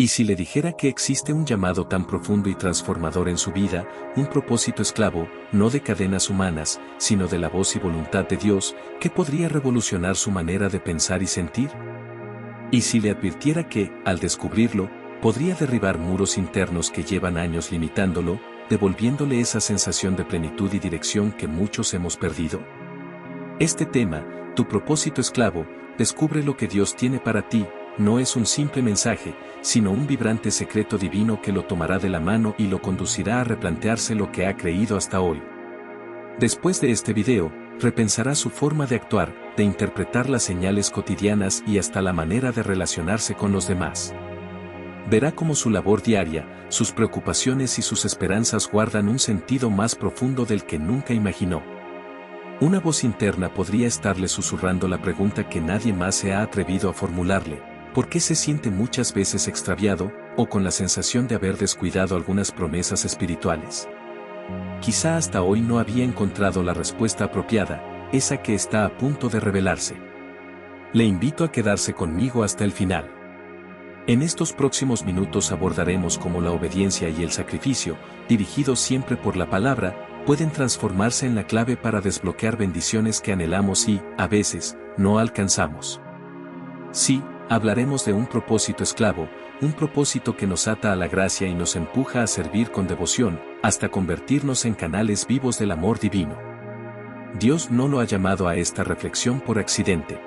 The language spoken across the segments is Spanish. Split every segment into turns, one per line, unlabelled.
Y si le dijera que existe un llamado tan profundo y transformador en su vida, un propósito esclavo, no de cadenas humanas, sino de la voz y voluntad de Dios, que podría revolucionar su manera de pensar y sentir? Y si le advirtiera que, al descubrirlo, podría derribar muros internos que llevan años limitándolo, devolviéndole esa sensación de plenitud y dirección que muchos hemos perdido. Este tema, tu propósito esclavo, descubre lo que Dios tiene para ti, no es un simple mensaje, sino un vibrante secreto divino que lo tomará de la mano y lo conducirá a replantearse lo que ha creído hasta hoy. Después de este video, repensará su forma de actuar, de interpretar las señales cotidianas y hasta la manera de relacionarse con los demás. Verá cómo su labor diaria, sus preocupaciones y sus esperanzas guardan un sentido más profundo del que nunca imaginó. Una voz interna podría estarle susurrando la pregunta que nadie más se ha atrevido a formularle: ¿por qué se siente muchas veces extraviado, o con la sensación de haber descuidado algunas promesas espirituales? Quizá hasta hoy no había encontrado la respuesta apropiada, esa que está a punto de revelarse. Le invito a quedarse conmigo hasta el final. En estos próximos minutos abordaremos cómo la obediencia y el sacrificio, dirigidos siempre por la palabra, pueden transformarse en la clave para desbloquear bendiciones que anhelamos y, a veces, no alcanzamos. Sí, hablaremos de un propósito esclavo, un propósito que nos ata a la gracia y nos empuja a servir con devoción, hasta convertirnos en canales vivos del amor divino. Dios no lo ha llamado a esta reflexión por accidente.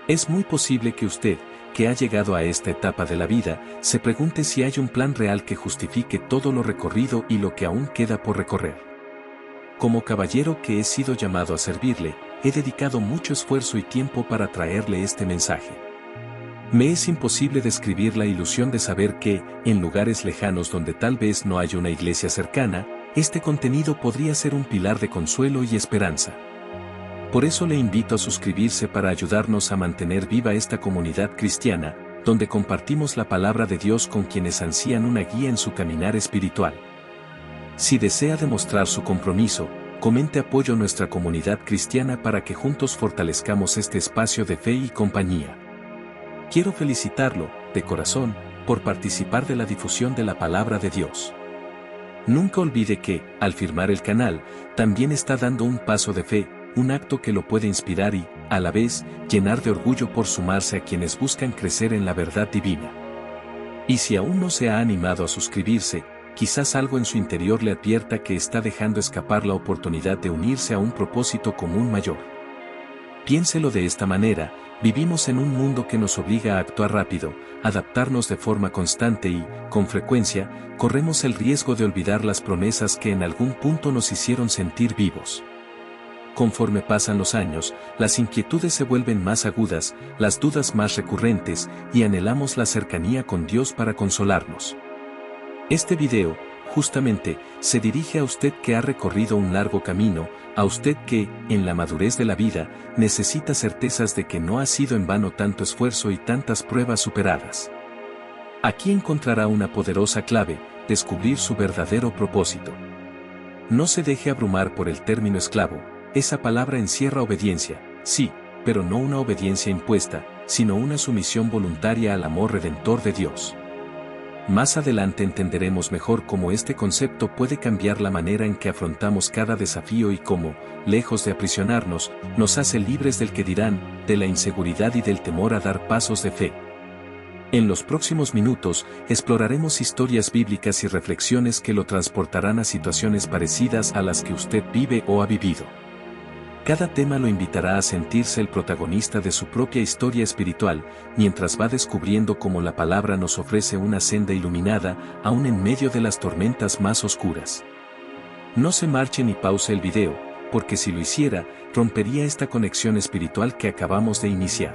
Es muy posible que usted, que ha llegado a esta etapa de la vida, se pregunte si hay un plan real que justifique todo lo recorrido y lo que aún queda por recorrer. Como caballero que he sido llamado a servirle, he dedicado mucho esfuerzo y tiempo para traerle este mensaje. Me es imposible describir la ilusión de saber que, en lugares lejanos donde tal vez no haya una iglesia cercana, este contenido podría ser un pilar de consuelo y esperanza. Por eso le invito a suscribirse para ayudarnos a mantener viva esta comunidad cristiana, donde compartimos la palabra de Dios con quienes ansían una guía en su caminar espiritual. Si desea demostrar su compromiso, comente apoyo a nuestra comunidad cristiana para que juntos fortalezcamos este espacio de fe y compañía. Quiero felicitarlo, de corazón, por participar de la difusión de la palabra de Dios. Nunca olvide que, al firmar el canal, también está dando un paso de fe, un acto que lo puede inspirar y, a la vez, llenar de orgullo por sumarse a quienes buscan crecer en la verdad divina. Y si aún no se ha animado a suscribirse, quizás algo en su interior le advierta que está dejando escapar la oportunidad de unirse a un propósito común mayor. Piénselo de esta manera: vivimos en un mundo que nos obliga a actuar rápido, adaptarnos de forma constante y, con frecuencia, corremos el riesgo de olvidar las promesas que en algún punto nos hicieron sentir vivos. Conforme pasan los años, las inquietudes se vuelven más agudas, las dudas más recurrentes, y anhelamos la cercanía con Dios para consolarnos. Este video, justamente, se dirige a usted que ha recorrido un largo camino, a usted que, en la madurez de la vida, necesita certezas de que no ha sido en vano tanto esfuerzo y tantas pruebas superadas. Aquí encontrará una poderosa clave: descubrir su verdadero propósito. No se deje abrumar por el término esclavo. Esa palabra encierra obediencia, sí, pero no una obediencia impuesta, sino una sumisión voluntaria al amor redentor de Dios. Más adelante entenderemos mejor cómo este concepto puede cambiar la manera en que afrontamos cada desafío y cómo, lejos de aprisionarnos, nos hace libres del que dirán, de la inseguridad y del temor a dar pasos de fe. En los próximos minutos, exploraremos historias bíblicas y reflexiones que lo transportarán a situaciones parecidas a las que usted vive o ha vivido. Cada tema lo invitará a sentirse el protagonista de su propia historia espiritual, mientras va descubriendo cómo la palabra nos ofrece una senda iluminada, aún en medio de las tormentas más oscuras. No se marche ni pause el video, porque si lo hiciera, rompería esta conexión espiritual que acabamos de iniciar.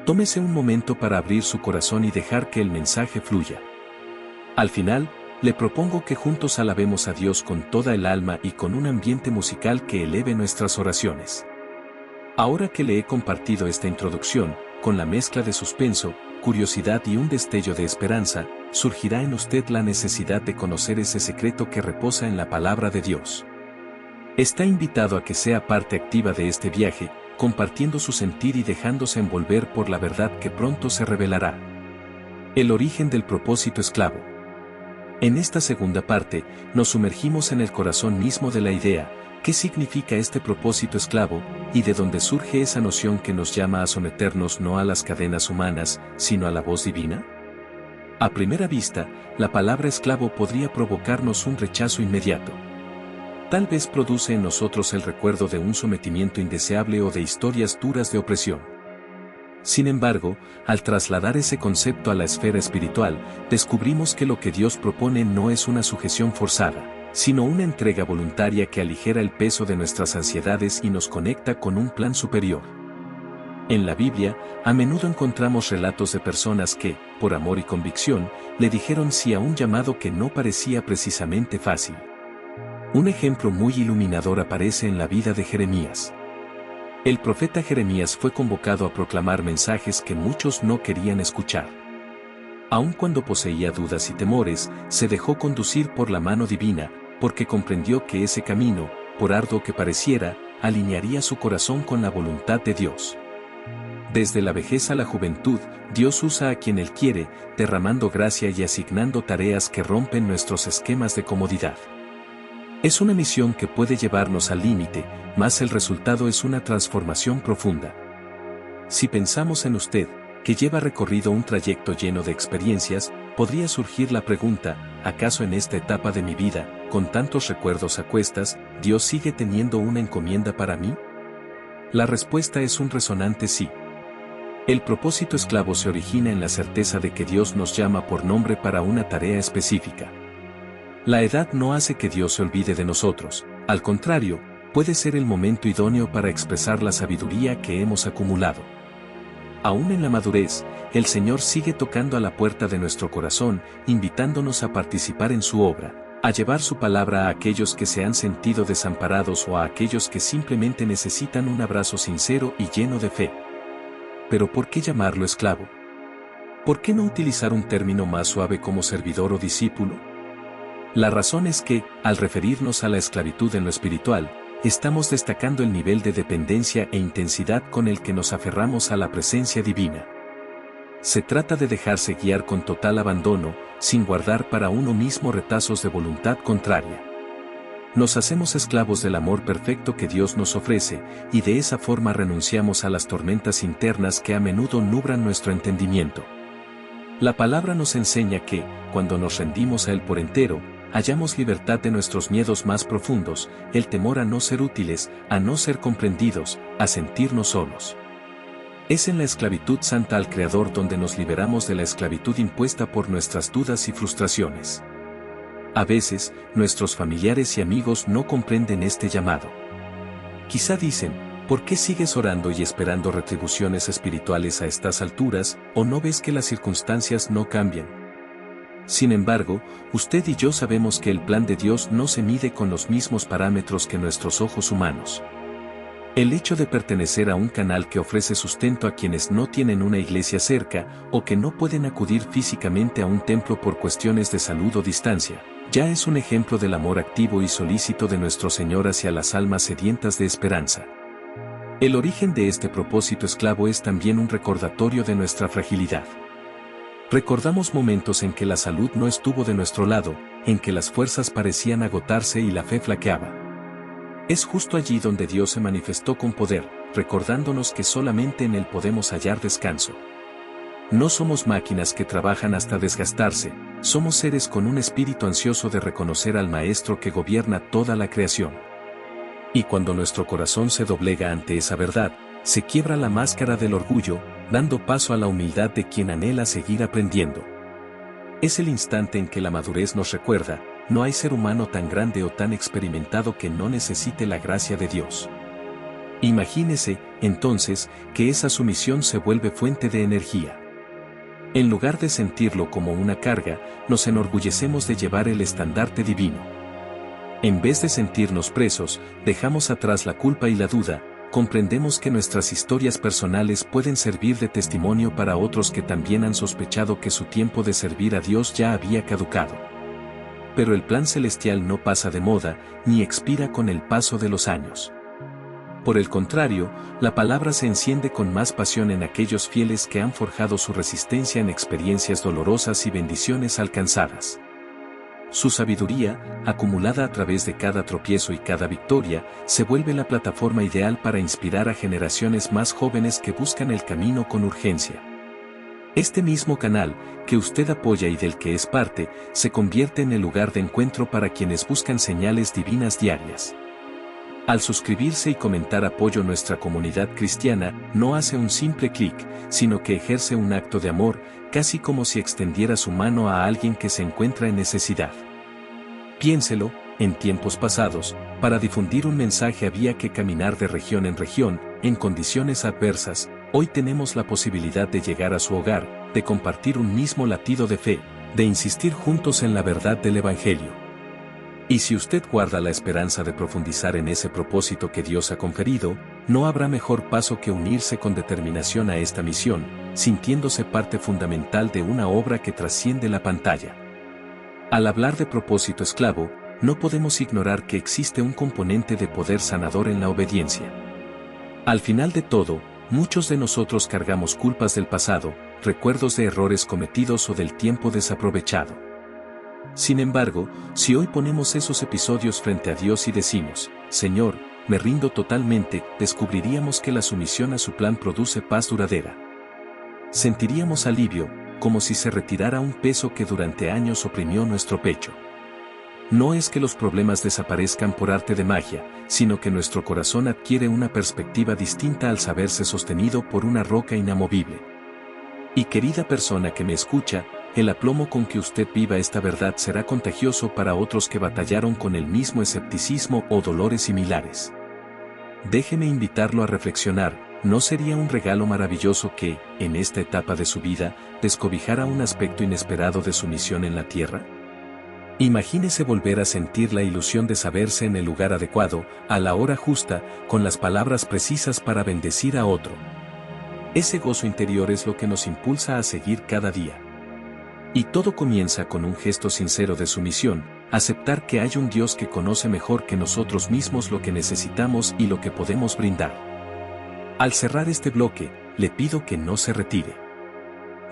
Tómese un momento para abrir su corazón y dejar que el mensaje fluya. Al final, le propongo que juntos alabemos a Dios con toda el alma y con un ambiente musical que eleve nuestras oraciones. Ahora que le he compartido esta introducción, con la mezcla de suspenso, curiosidad y un destello de esperanza, surgirá en usted la necesidad de conocer ese secreto que reposa en la palabra de Dios. Está invitado a que sea parte activa de este viaje, compartiendo su sentir y dejándose envolver por la verdad que pronto se revelará. El origen del propósito esclavo. En esta segunda parte, nos sumergimos en el corazón mismo de la idea, qué significa este propósito esclavo, y de dónde surge esa noción que nos llama a someternos no a las cadenas humanas, sino a la voz divina. A primera vista, la palabra esclavo podría provocarnos un rechazo inmediato. Tal vez produce en nosotros el recuerdo de un sometimiento indeseable o de historias duras de opresión. Sin embargo, al trasladar ese concepto a la esfera espiritual, descubrimos que lo que Dios propone no es una sujeción forzada, sino una entrega voluntaria que aligera el peso de nuestras ansiedades y nos conecta con un plan superior. En la Biblia, a menudo encontramos relatos de personas que, por amor y convicción, le dijeron sí a un llamado que no parecía precisamente fácil. Un ejemplo muy iluminador aparece en la vida de Jeremías. El profeta Jeremías fue convocado a proclamar mensajes que muchos no querían escuchar. Aun cuando poseía dudas y temores, se dejó conducir por la mano divina, porque comprendió que ese camino, por arduo que pareciera, alinearía su corazón con la voluntad de Dios. Desde la vejez a la juventud, Dios usa a quien Él quiere, derramando gracia y asignando tareas que rompen nuestros esquemas de comodidad. Es una misión que puede llevarnos al límite, mas el resultado es una transformación profunda. Si pensamos en usted, que lleva recorrido un trayecto lleno de experiencias, podría surgir la pregunta, ¿acaso en esta etapa de mi vida, con tantos recuerdos a cuestas, Dios sigue teniendo una encomienda para mí? La respuesta es un resonante sí. El propósito esclavo se origina en la certeza de que Dios nos llama por nombre para una tarea específica. La edad no hace que Dios se olvide de nosotros, al contrario, puede ser el momento idóneo para expresar la sabiduría que hemos acumulado. Aún en la madurez, el Señor sigue tocando a la puerta de nuestro corazón, invitándonos a participar en su obra, a llevar su palabra a aquellos que se han sentido desamparados o a aquellos que simplemente necesitan un abrazo sincero y lleno de fe. Pero ¿por qué llamarlo esclavo? ¿Por qué no utilizar un término más suave como servidor o discípulo? La razón es que, al referirnos a la esclavitud en lo espiritual, estamos destacando el nivel de dependencia e intensidad con el que nos aferramos a la presencia divina. Se trata de dejarse guiar con total abandono, sin guardar para uno mismo retazos de voluntad contraria. Nos hacemos esclavos del amor perfecto que Dios nos ofrece, y de esa forma renunciamos a las tormentas internas que a menudo nublan nuestro entendimiento. La palabra nos enseña que, cuando nos rendimos a Él por entero, hallamos libertad de nuestros miedos más profundos, el temor a no ser útiles, a no ser comprendidos, a sentirnos solos. Es en la esclavitud santa al Creador donde nos liberamos de la esclavitud impuesta por nuestras dudas y frustraciones. A veces, nuestros familiares y amigos no comprenden este llamado. Quizá dicen, ¿por qué sigues orando y esperando retribuciones espirituales a estas alturas, o no ves que las circunstancias no cambian? Sin embargo, usted y yo sabemos que el plan de Dios no se mide con los mismos parámetros que nuestros ojos humanos. El hecho de pertenecer a un canal que ofrece sustento a quienes no tienen una iglesia cerca o que no pueden acudir físicamente a un templo por cuestiones de salud o distancia, ya es un ejemplo del amor activo y solícito de nuestro Señor hacia las almas sedientas de esperanza. El origen de este propósito esclavo es también un recordatorio de nuestra fragilidad. Recordamos momentos en que la salud no estuvo de nuestro lado, en que las fuerzas parecían agotarse y la fe flaqueaba. Es justo allí donde Dios se manifestó con poder, recordándonos que solamente en Él podemos hallar descanso. No somos máquinas que trabajan hasta desgastarse, somos seres con un espíritu ansioso de reconocer al Maestro que gobierna toda la creación. Y cuando nuestro corazón se doblega ante esa verdad, se quiebra la máscara del orgullo, dando paso a la humildad de quien anhela seguir aprendiendo. Es el instante en que la madurez nos recuerda, no hay ser humano tan grande o tan experimentado que no necesite la gracia de Dios. Imagínese, entonces, que esa sumisión se vuelve fuente de energía. En lugar de sentirlo como una carga, nos enorgullecemos de llevar el estandarte divino. En vez de sentirnos presos, dejamos atrás la culpa y la duda, comprendemos que nuestras historias personales pueden servir de testimonio para otros que también han sospechado que su tiempo de servir a Dios ya había caducado. Pero el plan celestial no pasa de moda, ni expira con el paso de los años. Por el contrario, la palabra se enciende con más pasión en aquellos fieles que han forjado su resistencia en experiencias dolorosas y bendiciones alcanzadas. Su sabiduría, acumulada a través de cada tropiezo y cada victoria, se vuelve la plataforma ideal para inspirar a generaciones más jóvenes que buscan el camino con urgencia. Este mismo canal, que usted apoya y del que es parte, se convierte en el lugar de encuentro para quienes buscan señales divinas diarias. Al suscribirse y comentar apoyo a nuestra comunidad cristiana, no hace un simple clic, sino que ejerce un acto de amor, casi como si extendiera su mano a alguien que se encuentra en necesidad. Piénselo, en tiempos pasados, para difundir un mensaje había que caminar de región en región, en condiciones adversas. Hoy tenemos la posibilidad de llegar a su hogar, de compartir un mismo latido de fe, de insistir juntos en la verdad del Evangelio. Y si usted guarda la esperanza de profundizar en ese propósito que Dios ha conferido, no habrá mejor paso que unirse con determinación a esta misión, sintiéndose parte fundamental de una obra que trasciende la pantalla. Al hablar de propósito esclavo, no podemos ignorar que existe un componente de poder sanador en la obediencia. Al final de todo, muchos de nosotros cargamos culpas del pasado, recuerdos de errores cometidos o del tiempo desaprovechado. Sin embargo, si hoy ponemos esos episodios frente a Dios y decimos, Señor, me rindo totalmente, descubriríamos que la sumisión a su plan produce paz duradera. Sentiríamos alivio, como si se retirara un peso que durante años oprimió nuestro pecho. No es que los problemas desaparezcan por arte de magia, sino que nuestro corazón adquiere una perspectiva distinta al saberse sostenido por una roca inamovible. Y querida persona que me escucha, el aplomo con que usted viva esta verdad será contagioso para otros que batallaron con el mismo escepticismo o dolores similares. Déjeme invitarlo a reflexionar, ¿no sería un regalo maravilloso que, en esta etapa de su vida, descobijara un aspecto inesperado de su misión en la tierra? Imagínese volver a sentir la ilusión de saberse en el lugar adecuado, a la hora justa, con las palabras precisas para bendecir a otro. Ese gozo interior es lo que nos impulsa a seguir cada día. Y todo comienza con un gesto sincero de sumisión, aceptar que hay un Dios que conoce mejor que nosotros mismos lo que necesitamos y lo que podemos brindar. Al cerrar este bloque, le pido que no se retire.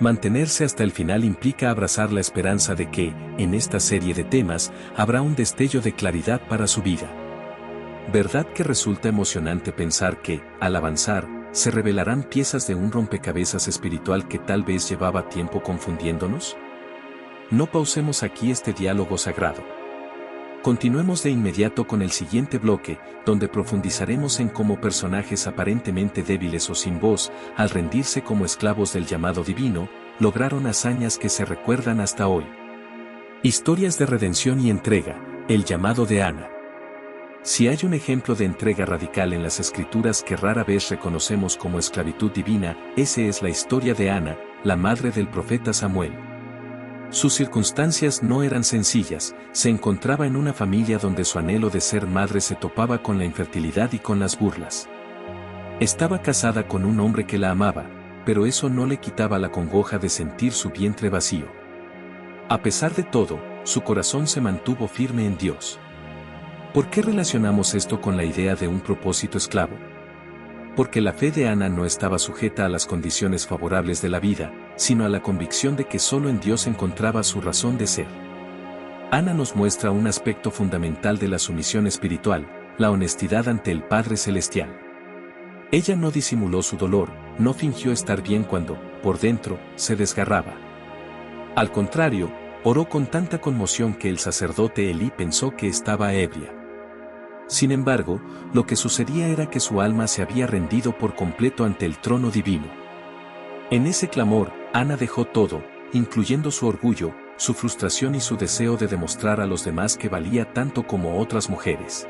Mantenerse hasta el final implica abrazar la esperanza de que, en esta serie de temas, habrá un destello de claridad para su vida. ¿Verdad que resulta emocionante pensar que, al avanzar, se revelarán piezas de un rompecabezas espiritual que tal vez llevaba tiempo confundiéndonos? No pausemos aquí este diálogo sagrado. Continuemos de inmediato con el siguiente bloque, donde profundizaremos en cómo personajes aparentemente débiles o sin voz, al rendirse como esclavos del llamado divino, lograron hazañas que se recuerdan hasta hoy. Historias de redención y entrega, el llamado de Ana. Si hay un ejemplo de entrega radical en las Escrituras que rara vez reconocemos como esclavitud divina, ese es la historia de Ana, la madre del profeta Samuel. Sus circunstancias no eran sencillas, se encontraba en una familia donde su anhelo de ser madre se topaba con la infertilidad y con las burlas. Estaba casada con un hombre que la amaba, pero eso no le quitaba la congoja de sentir su vientre vacío. A pesar de todo, su corazón se mantuvo firme en Dios. ¿Por qué relacionamos esto con la idea de un propósito esclavo? Porque la fe de Ana no estaba sujeta a las condiciones favorables de la vida, sino a la convicción de que solo en Dios encontraba su razón de ser. Ana nos muestra un aspecto fundamental de la sumisión espiritual, la honestidad ante el Padre Celestial. Ella no disimuló su dolor, no fingió estar bien cuando, por dentro, se desgarraba. Al contrario, oró con tanta conmoción que el sacerdote Elí pensó que estaba ebria. Sin embargo, lo que sucedía era que su alma se había rendido por completo ante el trono divino. En ese clamor, Ana dejó todo, incluyendo su orgullo, su frustración y su deseo de demostrar a los demás que valía tanto como otras mujeres.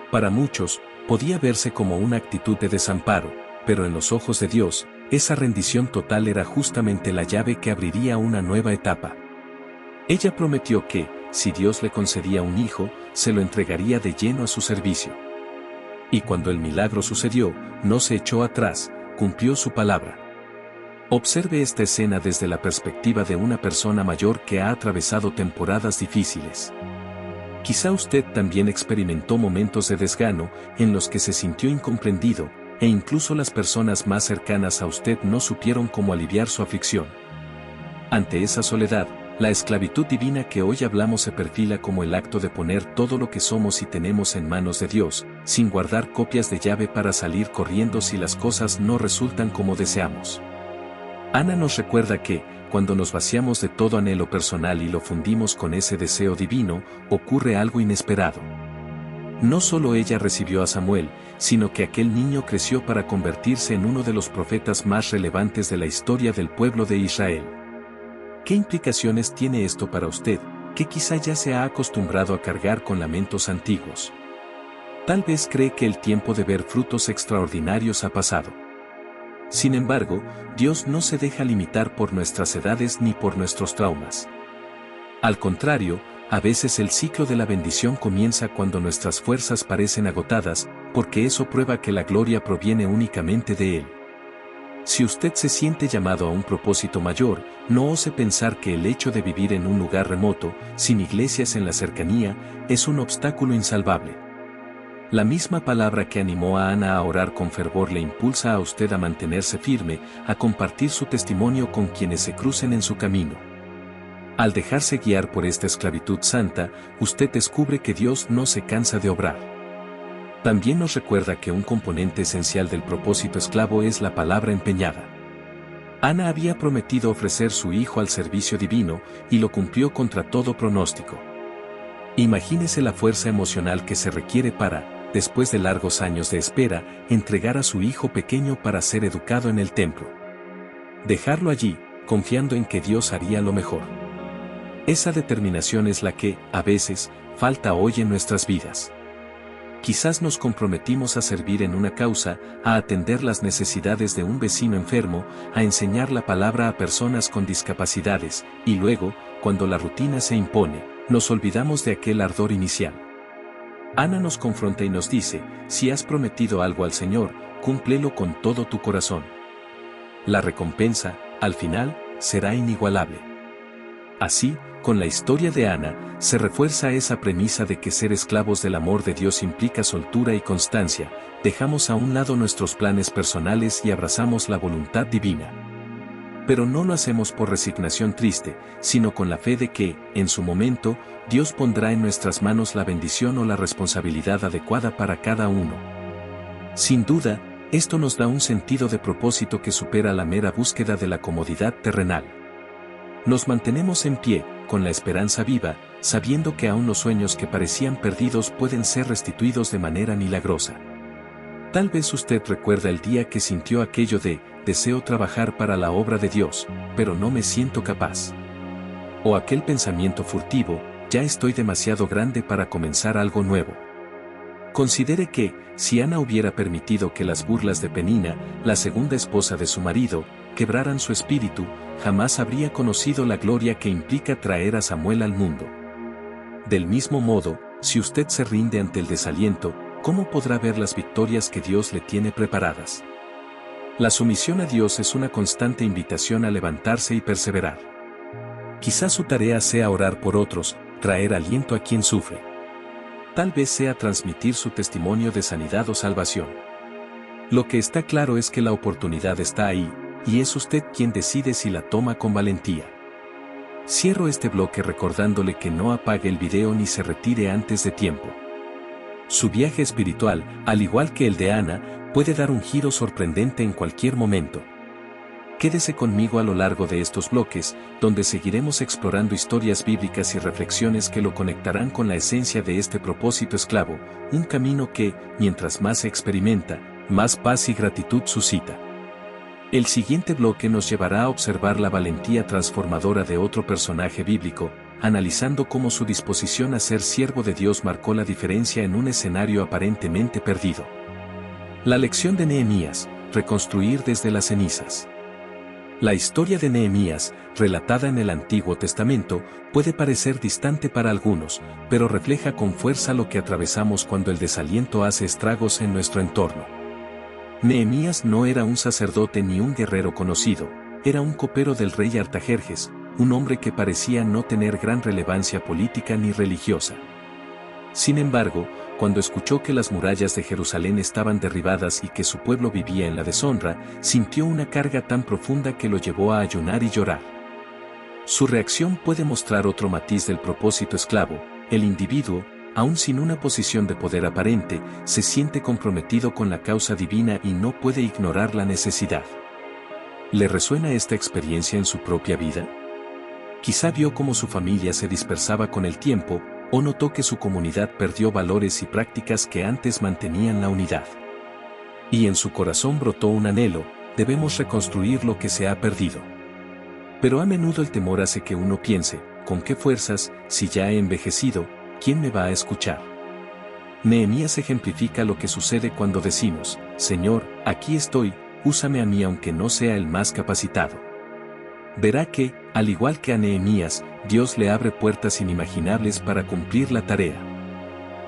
Para muchos, podía verse como una actitud de desamparo, pero en los ojos de Dios, esa rendición total era justamente la llave que abriría una nueva etapa. Ella prometió que, si Dios le concedía un hijo, se lo entregaría de lleno a su servicio. Y cuando el milagro sucedió, no se echó atrás, cumplió su palabra. Observe esta escena desde la perspectiva de una persona mayor que ha atravesado temporadas difíciles. Quizá usted también experimentó momentos de desgano en los que se sintió incomprendido, e incluso las personas más cercanas a usted no supieron cómo aliviar su aflicción. Ante esa soledad, la esclavitud divina que hoy hablamos se perfila como el acto de poner todo lo que somos y tenemos en manos de Dios, sin guardar copias de llave para salir corriendo si las cosas no resultan como deseamos. Ana nos recuerda que, cuando nos vaciamos de todo anhelo personal y lo fundimos con ese deseo divino, ocurre algo inesperado. No solo ella recibió a Samuel, sino que aquel niño creció para convertirse en uno de los profetas más relevantes de la historia del pueblo de Israel. ¿Qué implicaciones tiene esto para usted, que quizá ya se ha acostumbrado a cargar con lamentos antiguos? Tal vez cree que el tiempo de ver frutos extraordinarios ha pasado. Sin embargo, Dios no se deja limitar por nuestras edades ni por nuestros traumas. Al contrario, a veces el ciclo de la bendición comienza cuando nuestras fuerzas parecen agotadas, porque eso prueba que la gloria proviene únicamente de Él. Si usted se siente llamado a un propósito mayor, no ose pensar que el hecho de vivir en un lugar remoto, sin iglesias en la cercanía, es un obstáculo insalvable. La misma palabra que animó a Ana a orar con fervor le impulsa a usted a mantenerse firme, a compartir su testimonio con quienes se crucen en su camino. Al dejarse guiar por esta esclavitud santa, usted descubre que Dios no se cansa de obrar. También nos recuerda que un componente esencial del propósito esclavo es la palabra empeñada. Ana había prometido ofrecer su hijo al servicio divino, y lo cumplió contra todo pronóstico. Imagínese la fuerza emocional que se requiere para, después de largos años de espera, entregar a su hijo pequeño para ser educado en el templo. Dejarlo allí, confiando en que Dios haría lo mejor. Esa determinación es la que, a veces, falta hoy en nuestras vidas. Quizás nos comprometimos a servir en una causa, a atender las necesidades de un vecino enfermo, a enseñar la palabra a personas con discapacidades, y luego, cuando la rutina se impone, nos olvidamos de aquel ardor inicial. Ana nos confronta y nos dice, si has prometido algo al Señor, cúmplelo con todo tu corazón. La recompensa, al final, será inigualable. Así, con la historia de Ana, se refuerza esa premisa de que ser esclavos del amor de Dios implica soltura y constancia, dejamos a un lado nuestros planes personales y abrazamos la voluntad divina. Pero no lo hacemos por resignación triste, sino con la fe de que, en su momento, Dios pondrá en nuestras manos la bendición o la responsabilidad adecuada para cada uno. Sin duda, esto nos da un sentido de propósito que supera la mera búsqueda de la comodidad terrenal. Nos mantenemos en pie, con la esperanza viva, sabiendo que aún los sueños que parecían perdidos pueden ser restituidos de manera milagrosa. Tal vez usted recuerda el día que sintió aquello de, deseo trabajar para la obra de Dios, pero no me siento capaz. O aquel pensamiento furtivo, ya estoy demasiado grande para comenzar algo nuevo. Considere que, si Ana hubiera permitido que las burlas de Penina, la segunda esposa de su marido, quebraran su espíritu, jamás habría conocido la gloria que implica traer a Samuel al mundo. Del mismo modo, si usted se rinde ante el desaliento, ¿cómo podrá ver las victorias que Dios le tiene preparadas? La sumisión a Dios es una constante invitación a levantarse y perseverar. Quizás su tarea sea orar por otros, traer aliento a quien sufre. Tal vez sea transmitir su testimonio de sanidad o salvación. Lo que está claro es que la oportunidad está ahí, y es usted quien decide si la toma con valentía. Cierro este bloque recordándole que no apague el video ni se retire antes de tiempo. Su viaje espiritual, al igual que el de Ana, puede dar un giro sorprendente en cualquier momento. Quédese conmigo a lo largo de estos bloques, donde seguiremos explorando historias bíblicas y reflexiones que lo conectarán con la esencia de este propósito esclavo, un camino que, mientras más se experimenta, más paz y gratitud suscita. El siguiente bloque nos llevará a observar la valentía transformadora de otro personaje bíblico, analizando cómo su disposición a ser siervo de Dios marcó la diferencia en un escenario aparentemente perdido. La lección de Nehemías, reconstruir desde las cenizas. La historia de Nehemías, relatada en el Antiguo Testamento, puede parecer distante para algunos, pero refleja con fuerza lo que atravesamos cuando el desaliento hace estragos en nuestro entorno. Nehemías no era un sacerdote ni un guerrero conocido, era un copero del rey Artajerjes, un hombre que parecía no tener gran relevancia política ni religiosa. Sin embargo, cuando escuchó que las murallas de Jerusalén estaban derribadas y que su pueblo vivía en la deshonra, sintió una carga tan profunda que lo llevó a ayunar y llorar. Su reacción puede mostrar otro matiz del propósito esclavo. El individuo, aun sin una posición de poder aparente, se siente comprometido con la causa divina y no puede ignorar la necesidad. ¿Le resuena esta experiencia en su propia vida? Quizá vio cómo su familia se dispersaba con el tiempo, o notó que su comunidad perdió valores y prácticas que antes mantenían la unidad. Y en su corazón brotó un anhelo: debemos reconstruir lo que se ha perdido. Pero a menudo el temor hace que uno piense: ¿con qué fuerzas, si ya he envejecido, quién me va a escuchar? Nehemías ejemplifica lo que sucede cuando decimos: Señor, aquí estoy, úsame a mí aunque no sea el más capacitado. Verá que, al igual que a Nehemías, Dios le abre puertas inimaginables para cumplir la tarea.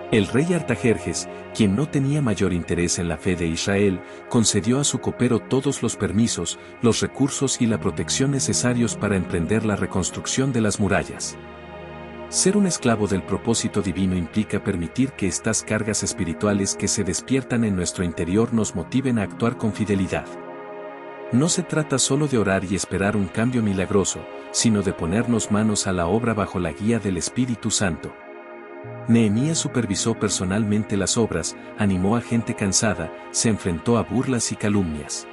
El rey Artajerjes, quien no tenía mayor interés en la fe de Israel, concedió a su copero todos los permisos, los recursos y la protección necesarios para emprender la reconstrucción de las murallas. Ser un esclavo del propósito divino implica permitir que estas cargas espirituales que se despiertan en nuestro interior nos motiven a actuar con fidelidad. No se trata solo de orar y esperar un cambio milagroso, sino de ponernos manos a la obra bajo la guía del Espíritu Santo. Nehemías supervisó personalmente las obras, animó a gente cansada, se enfrentó a burlas y calumnias.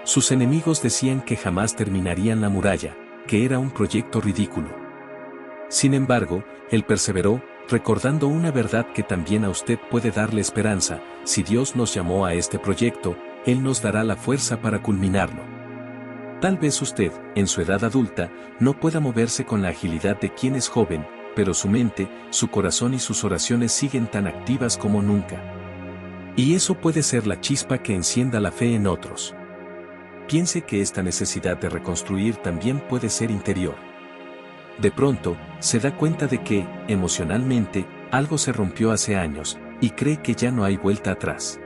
Sus enemigos decían que jamás terminarían la muralla, que era un proyecto ridículo. Sin embargo, él perseveró, recordando una verdad que también a usted puede darle esperanza: si Dios nos llamó a este proyecto, Él nos dará la fuerza para culminarlo. Tal vez usted, en su edad adulta, no pueda moverse con la agilidad de quien es joven, pero su mente, su corazón y sus oraciones siguen tan activas como nunca. Y eso puede ser la chispa que encienda la fe en otros. Piense que esta necesidad de reconstruir también puede ser interior. De pronto, se da cuenta de que, emocionalmente, algo se rompió hace años, y cree que ya no hay vuelta atrás.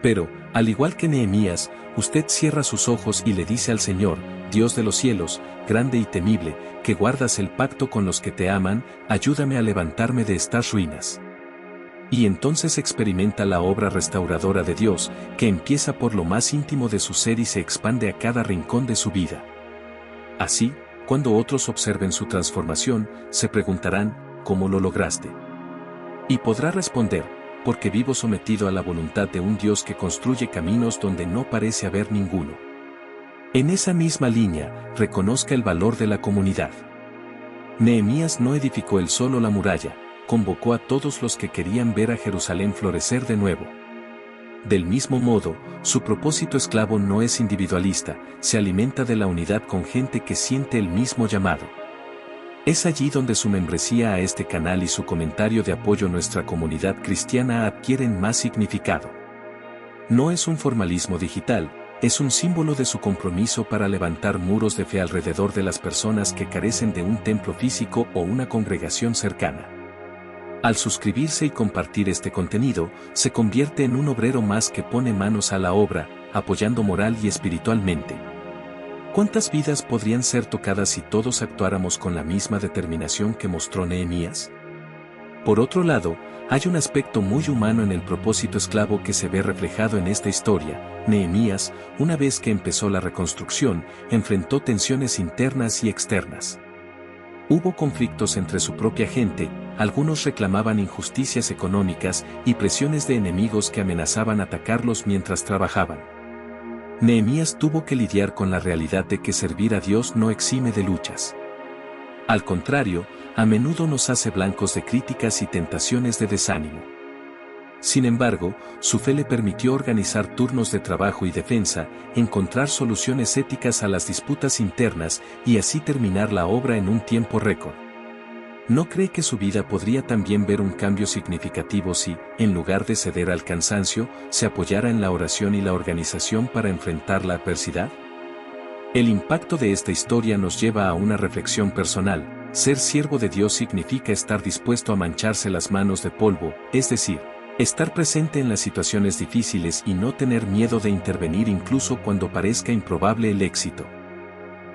Pero, al igual que Nehemías, usted cierra sus ojos y le dice al Señor: Dios de los cielos, grande y temible, que guardas el pacto con los que te aman, ayúdame a levantarme de estas ruinas. Y entonces experimenta la obra restauradora de Dios, que empieza por lo más íntimo de su ser y se expande a cada rincón de su vida. Así, cuando otros observen su transformación, se preguntarán: ¿cómo lo lograste? Y podrá responder: porque vivo sometido a la voluntad de un Dios que construye caminos donde no parece haber ninguno. En esa misma línea, reconozca el valor de la comunidad. Nehemías no edificó él solo la muralla, convocó a todos los que querían ver a Jerusalén florecer de nuevo. Del mismo modo, su propósito esclavo no es individualista, se alimenta de la unidad con gente que siente el mismo llamado. Es allí donde su membresía a este canal y su comentario de apoyo a nuestra comunidad cristiana adquieren más significado. No es un formalismo digital, es un símbolo de su compromiso para levantar muros de fe alrededor de las personas que carecen de un templo físico o una congregación cercana. Al suscribirse y compartir este contenido, se convierte en un obrero más que pone manos a la obra, apoyando moral y espiritualmente. ¿Cuántas vidas podrían ser tocadas si todos actuáramos con la misma determinación que mostró Nehemías? Por otro lado, hay un aspecto muy humano en el propósito esclavo que se ve reflejado en esta historia. Nehemías, una vez que empezó la reconstrucción, enfrentó tensiones internas y externas. Hubo conflictos entre su propia gente, algunos reclamaban injusticias económicas y presiones de enemigos que amenazaban atacarlos mientras trabajaban. Nehemías tuvo que lidiar con la realidad de que servir a Dios no exime de luchas. Al contrario, a menudo nos hace blancos de críticas y tentaciones de desánimo. Sin embargo, su fe le permitió organizar turnos de trabajo y defensa, encontrar soluciones éticas a las disputas internas y así terminar la obra en un tiempo récord. ¿No cree que su vida podría también ver un cambio significativo si, en lugar de ceder al cansancio, se apoyara en la oración y la organización para enfrentar la adversidad? El impacto de esta historia nos lleva a una reflexión personal. Ser siervo de Dios significa estar dispuesto a mancharse las manos de polvo, es decir, estar presente en las situaciones difíciles y no tener miedo de intervenir incluso cuando parezca improbable el éxito.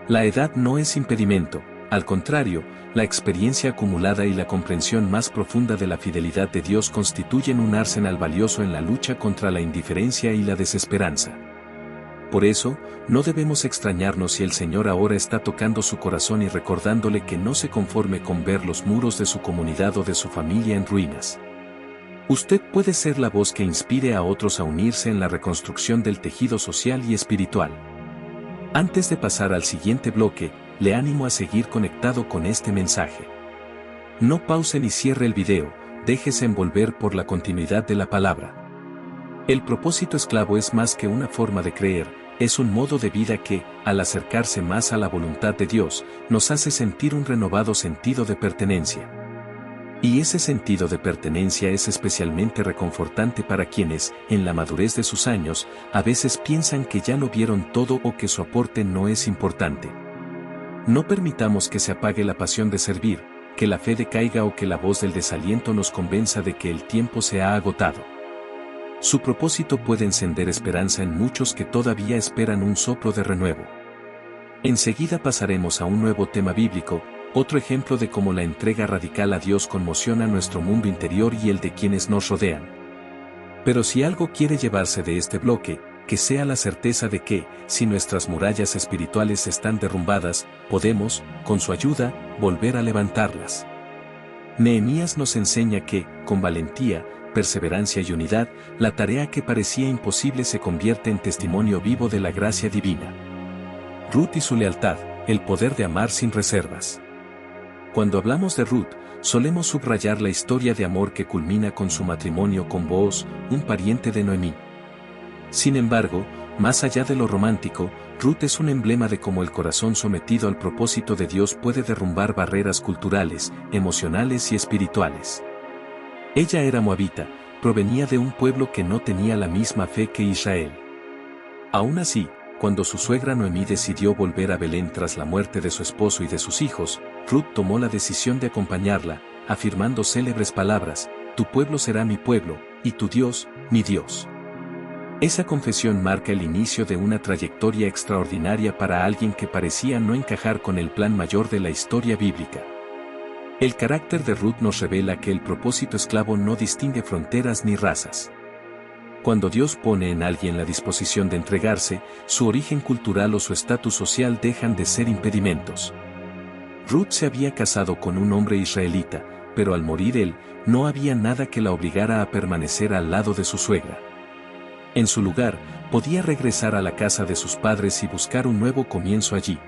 La edad no es impedimento, Al contrario, la experiencia acumulada y la comprensión más profunda de la fidelidad de Dios constituyen un arsenal valioso en la lucha contra la indiferencia y la desesperanza. Por eso, no debemos extrañarnos si el Señor ahora está tocando su corazón y recordándole que no se conforme con ver los muros de su comunidad o de su familia en ruinas. Usted puede ser la voz que inspire a otros a unirse en la reconstrucción del tejido social y espiritual. Antes de pasar al siguiente bloque, le animo a seguir conectado con este mensaje. No pause ni cierre el video, déjese envolver por la continuidad de la palabra. El propósito esclavo es más que una forma de creer, es un modo de vida que, al acercarse más a la voluntad de Dios, nos hace sentir un renovado sentido de pertenencia. Y ese sentido de pertenencia es especialmente reconfortante para quienes, en la madurez de sus años, a veces piensan que ya lo vieron todo o que su aporte no es importante. No permitamos que se apague la pasión de servir, que la fe decaiga o que la voz del desaliento nos convenza de que el tiempo se ha agotado. Su propósito puede encender esperanza en muchos que todavía esperan un soplo de renuevo. Enseguida pasaremos a un nuevo tema bíblico, otro ejemplo de cómo la entrega radical a Dios conmociona nuestro mundo interior y el de quienes nos rodean. Pero si algo quiere llevarse de este bloque, que sea la certeza de que, si nuestras murallas espirituales están derrumbadas, podemos, con su ayuda, volver a levantarlas. Nehemías nos enseña que, con valentía, perseverancia y unidad, la tarea que parecía imposible se convierte en testimonio vivo de la gracia divina. Ruth y su lealtad, el poder de amar sin reservas. Cuando hablamos de Ruth, solemos subrayar la historia de amor que culmina con su matrimonio con Booz, un pariente de Noemí. Sin embargo, más allá de lo romántico, Ruth es un emblema de cómo el corazón sometido al propósito de Dios puede derrumbar barreras culturales, emocionales y espirituales. Ella era moabita, provenía de un pueblo que no tenía la misma fe que Israel. Aún así, cuando su suegra Noemí decidió volver a Belén tras la muerte de su esposo y de sus hijos, Ruth tomó la decisión de acompañarla, afirmando célebres palabras: «Tu pueblo será mi pueblo, y tu Dios, mi Dios». Esa confesión marca el inicio de una trayectoria extraordinaria para alguien que parecía no encajar con el plan mayor de la historia bíblica. El carácter de Ruth nos revela que el propósito esclavo no distingue fronteras ni razas. Cuando Dios pone en alguien la disposición de entregarse, su origen cultural o su estatus social dejan de ser impedimentos. Ruth se había casado con un hombre israelita, pero al morir él, no había nada que la obligara a permanecer al lado de su suegra. En su lugar, podía regresar a la casa de sus padres y buscar un nuevo comienzo allí.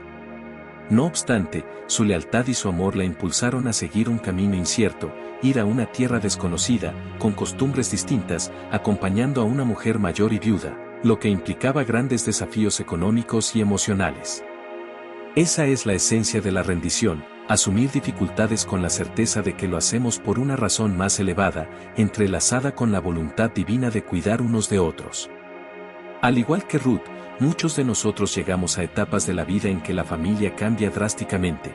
No obstante, su lealtad y su amor la impulsaron a seguir un camino incierto, ir a una tierra desconocida, con costumbres distintas, acompañando a una mujer mayor y viuda, lo que implicaba grandes desafíos económicos y emocionales. Esa es la esencia de la rendición, asumir dificultades con la certeza de que lo hacemos por una razón más elevada, entrelazada con la voluntad divina de cuidar unos de otros. Al igual que Ruth, muchos de nosotros llegamos a etapas de la vida en que la familia cambia drásticamente.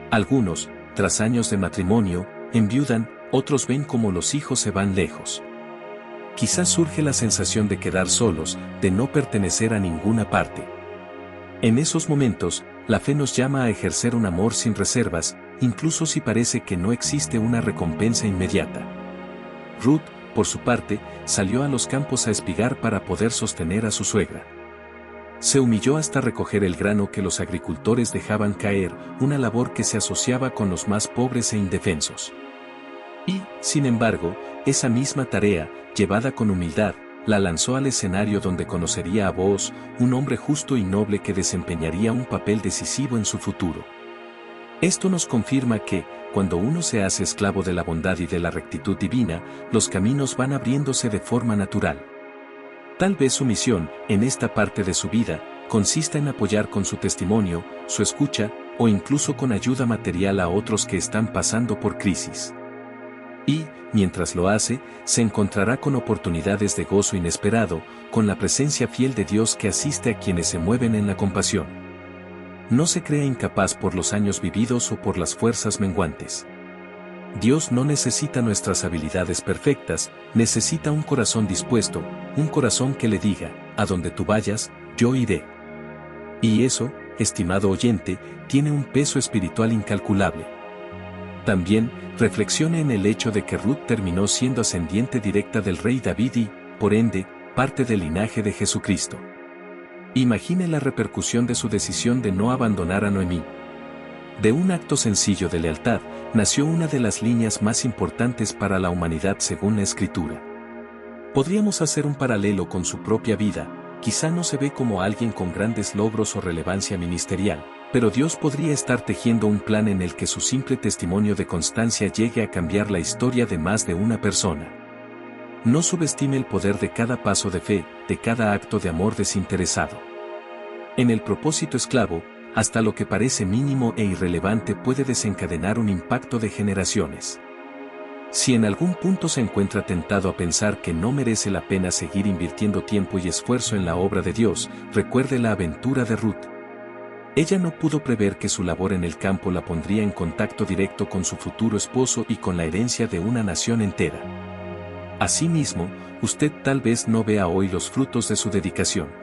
Algunos, tras años de matrimonio, enviudan, otros ven cómo los hijos se van lejos. Quizás surge la sensación de quedar solos, de no pertenecer a ninguna parte. En esos momentos, la fe nos llama a ejercer un amor sin reservas, incluso si parece que no existe una recompensa inmediata. Ruth, por su parte, salió a los campos a espigar para poder sostener a su suegra. Se humilló hasta recoger el grano que los agricultores dejaban caer, una labor que se asociaba con los más pobres e indefensos. Y, sin embargo, esa misma tarea, llevada con humildad, la lanzó al escenario donde conocería a Booz, un hombre justo y noble que desempeñaría un papel decisivo en su futuro. Esto nos confirma que, cuando uno se hace esclavo de la bondad y de la rectitud divina, los caminos van abriéndose de forma natural. Tal vez su misión, en esta parte de su vida, consista en apoyar con su testimonio, su escucha, o incluso con ayuda material a otros que están pasando por crisis. Y, mientras lo hace, se encontrará con oportunidades de gozo inesperado, con la presencia fiel de Dios que asiste a quienes se mueven en la compasión. No se crea incapaz por los años vividos o por las fuerzas menguantes. Dios no necesita nuestras habilidades perfectas, necesita un corazón dispuesto, un corazón que le diga: a donde tú vayas, yo iré. Y eso, estimado oyente, tiene un peso espiritual incalculable. También, reflexione en el hecho de que Ruth terminó siendo ascendiente directa del rey David y, por ende, parte del linaje de Jesucristo. Imagine la repercusión de su decisión de no abandonar a Noemí. De un acto sencillo de lealtad, nació una de las líneas más importantes para la humanidad según la Escritura. Podríamos hacer un paralelo con su propia vida. Quizá no se ve como alguien con grandes logros o relevancia ministerial, pero Dios podría estar tejiendo un plan en el que su simple testimonio de constancia llegue a cambiar la historia de más de una persona. No subestime el poder de cada paso de fe, de cada acto de amor desinteresado. En el propósito esclavo, hasta lo que parece mínimo e irrelevante puede desencadenar un impacto de generaciones. Si en algún punto se encuentra tentado a pensar que no merece la pena seguir invirtiendo tiempo y esfuerzo en la obra de Dios, recuerde la aventura de Ruth. Ella no pudo prever que su labor en el campo la pondría en contacto directo con su futuro esposo y con la herencia de una nación entera. Asimismo, usted tal vez no vea hoy los frutos de su dedicación.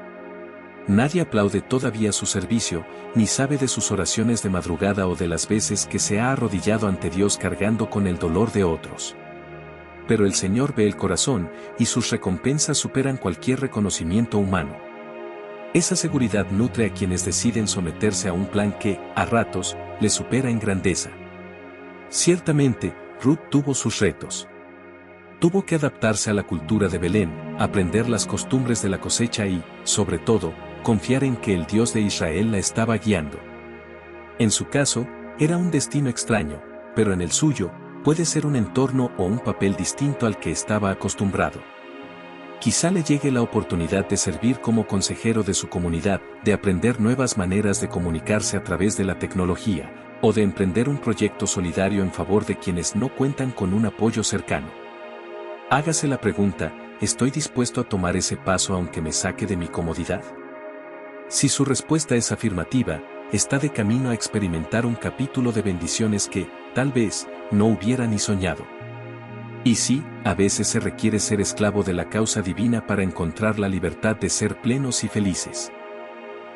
Nadie aplaude todavía su servicio, ni sabe de sus oraciones de madrugada o de las veces que se ha arrodillado ante Dios cargando con el dolor de otros. Pero el Señor ve el corazón, y sus recompensas superan cualquier reconocimiento humano. Esa seguridad nutre a quienes deciden someterse a un plan que, a ratos, les supera en grandeza. Ciertamente, Ruth tuvo sus retos. Tuvo que adaptarse a la cultura de Belén, aprender las costumbres de la cosecha y, sobre todo, confiar en que el Dios de Israel la estaba guiando. En su caso, era un destino extraño, pero en el suyo, puede ser un entorno o un papel distinto al que estaba acostumbrado. Quizá le llegue la oportunidad de servir como consejero de su comunidad, de aprender nuevas maneras de comunicarse a través de la tecnología, o de emprender un proyecto solidario en favor de quienes no cuentan con un apoyo cercano. Hágase la pregunta, ¿estoy dispuesto a tomar ese paso aunque me saque de mi comodidad? Si su respuesta es afirmativa, está de camino a experimentar un capítulo de bendiciones que, tal vez, no hubiera ni soñado. Y sí, a veces se requiere ser esclavo de la causa divina para encontrar la libertad de ser plenos y felices.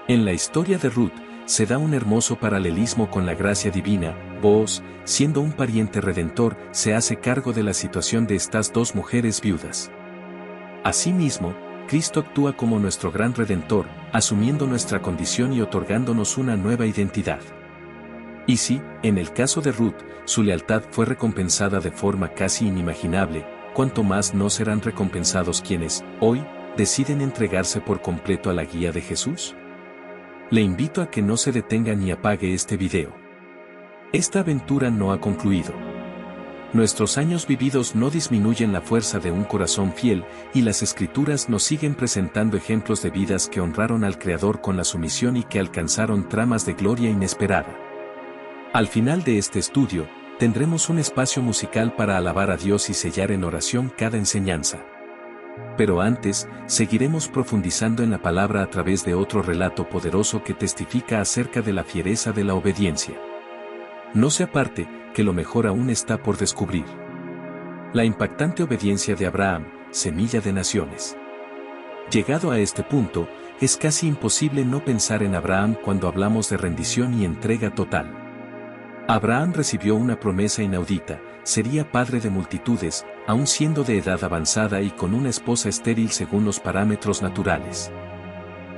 En la historia de Ruth, se da un hermoso paralelismo con la gracia divina. Booz, siendo un pariente redentor, se hace cargo de la situación de estas dos mujeres viudas. Asimismo, Cristo actúa como nuestro gran redentor, asumiendo nuestra condición y otorgándonos una nueva identidad. Y si, en el caso de Ruth, su lealtad fue recompensada de forma casi inimaginable, ¿cuánto más no serán recompensados quienes, hoy, deciden entregarse por completo a la guía de Jesús? Le invito a que no se detenga ni apague este video. Esta aventura no ha concluido. Nuestros años vividos no disminuyen la fuerza de un corazón fiel, y las Escrituras nos siguen presentando ejemplos de vidas que honraron al Creador con la sumisión y que alcanzaron tramas de gloria inesperada. Al final de este estudio, tendremos un espacio musical para alabar a Dios y sellar en oración cada enseñanza. Pero antes, seguiremos profundizando en la palabra a través de otro relato poderoso que testifica acerca de la fiereza de la obediencia. No se aparte, que lo mejor aún está por descubrir. La impactante obediencia de Abraham, semilla de naciones. Llegado a este punto, es casi imposible no pensar en Abraham cuando hablamos de rendición y entrega total. Abraham recibió una promesa inaudita, sería padre de multitudes, aun siendo de edad avanzada y con una esposa estéril según los parámetros naturales.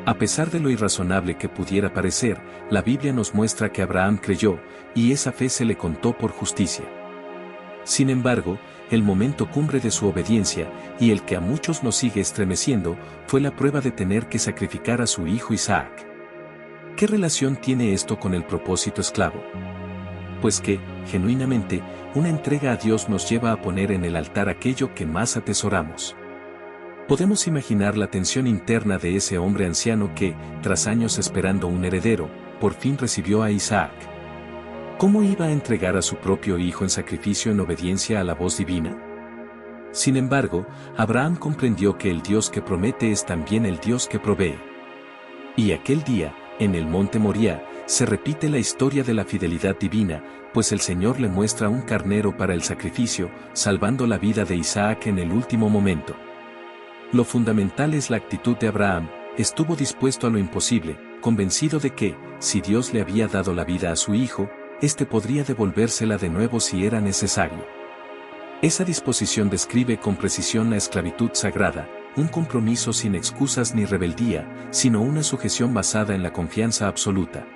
A pesar de lo irrazonable que pudiera parecer, la Biblia nos muestra que Abraham creyó, y esa fe se le contó por justicia. Sin embargo, el momento cumbre de su obediencia, y el que a muchos nos sigue estremeciendo, fue la prueba de tener que sacrificar a su hijo Isaac. ¿Qué relación tiene esto con el propósito esclavo? Pues que, genuinamente, una entrega a Dios nos lleva a poner en el altar aquello que más atesoramos. Podemos imaginar la tensión interna de ese hombre anciano que, tras años esperando un heredero, por fin recibió a Isaac. ¿Cómo iba a entregar a su propio hijo en sacrificio en obediencia a la voz divina? Sin embargo, Abraham comprendió que el Dios que promete es también el Dios que provee. Y aquel día, en el monte Moriah, se repite la historia de la fidelidad divina, pues el Señor le muestra un carnero para el sacrificio, salvando la vida de Isaac en el último momento. Lo fundamental es la actitud de Abraham, estuvo dispuesto a lo imposible, convencido de que, si Dios le había dado la vida a su hijo, éste podría devolvérsela de nuevo si era necesario. Esa disposición describe con precisión la esclavitud sagrada, un compromiso sin excusas ni rebeldía, sino una sujeción basada en la confianza absoluta.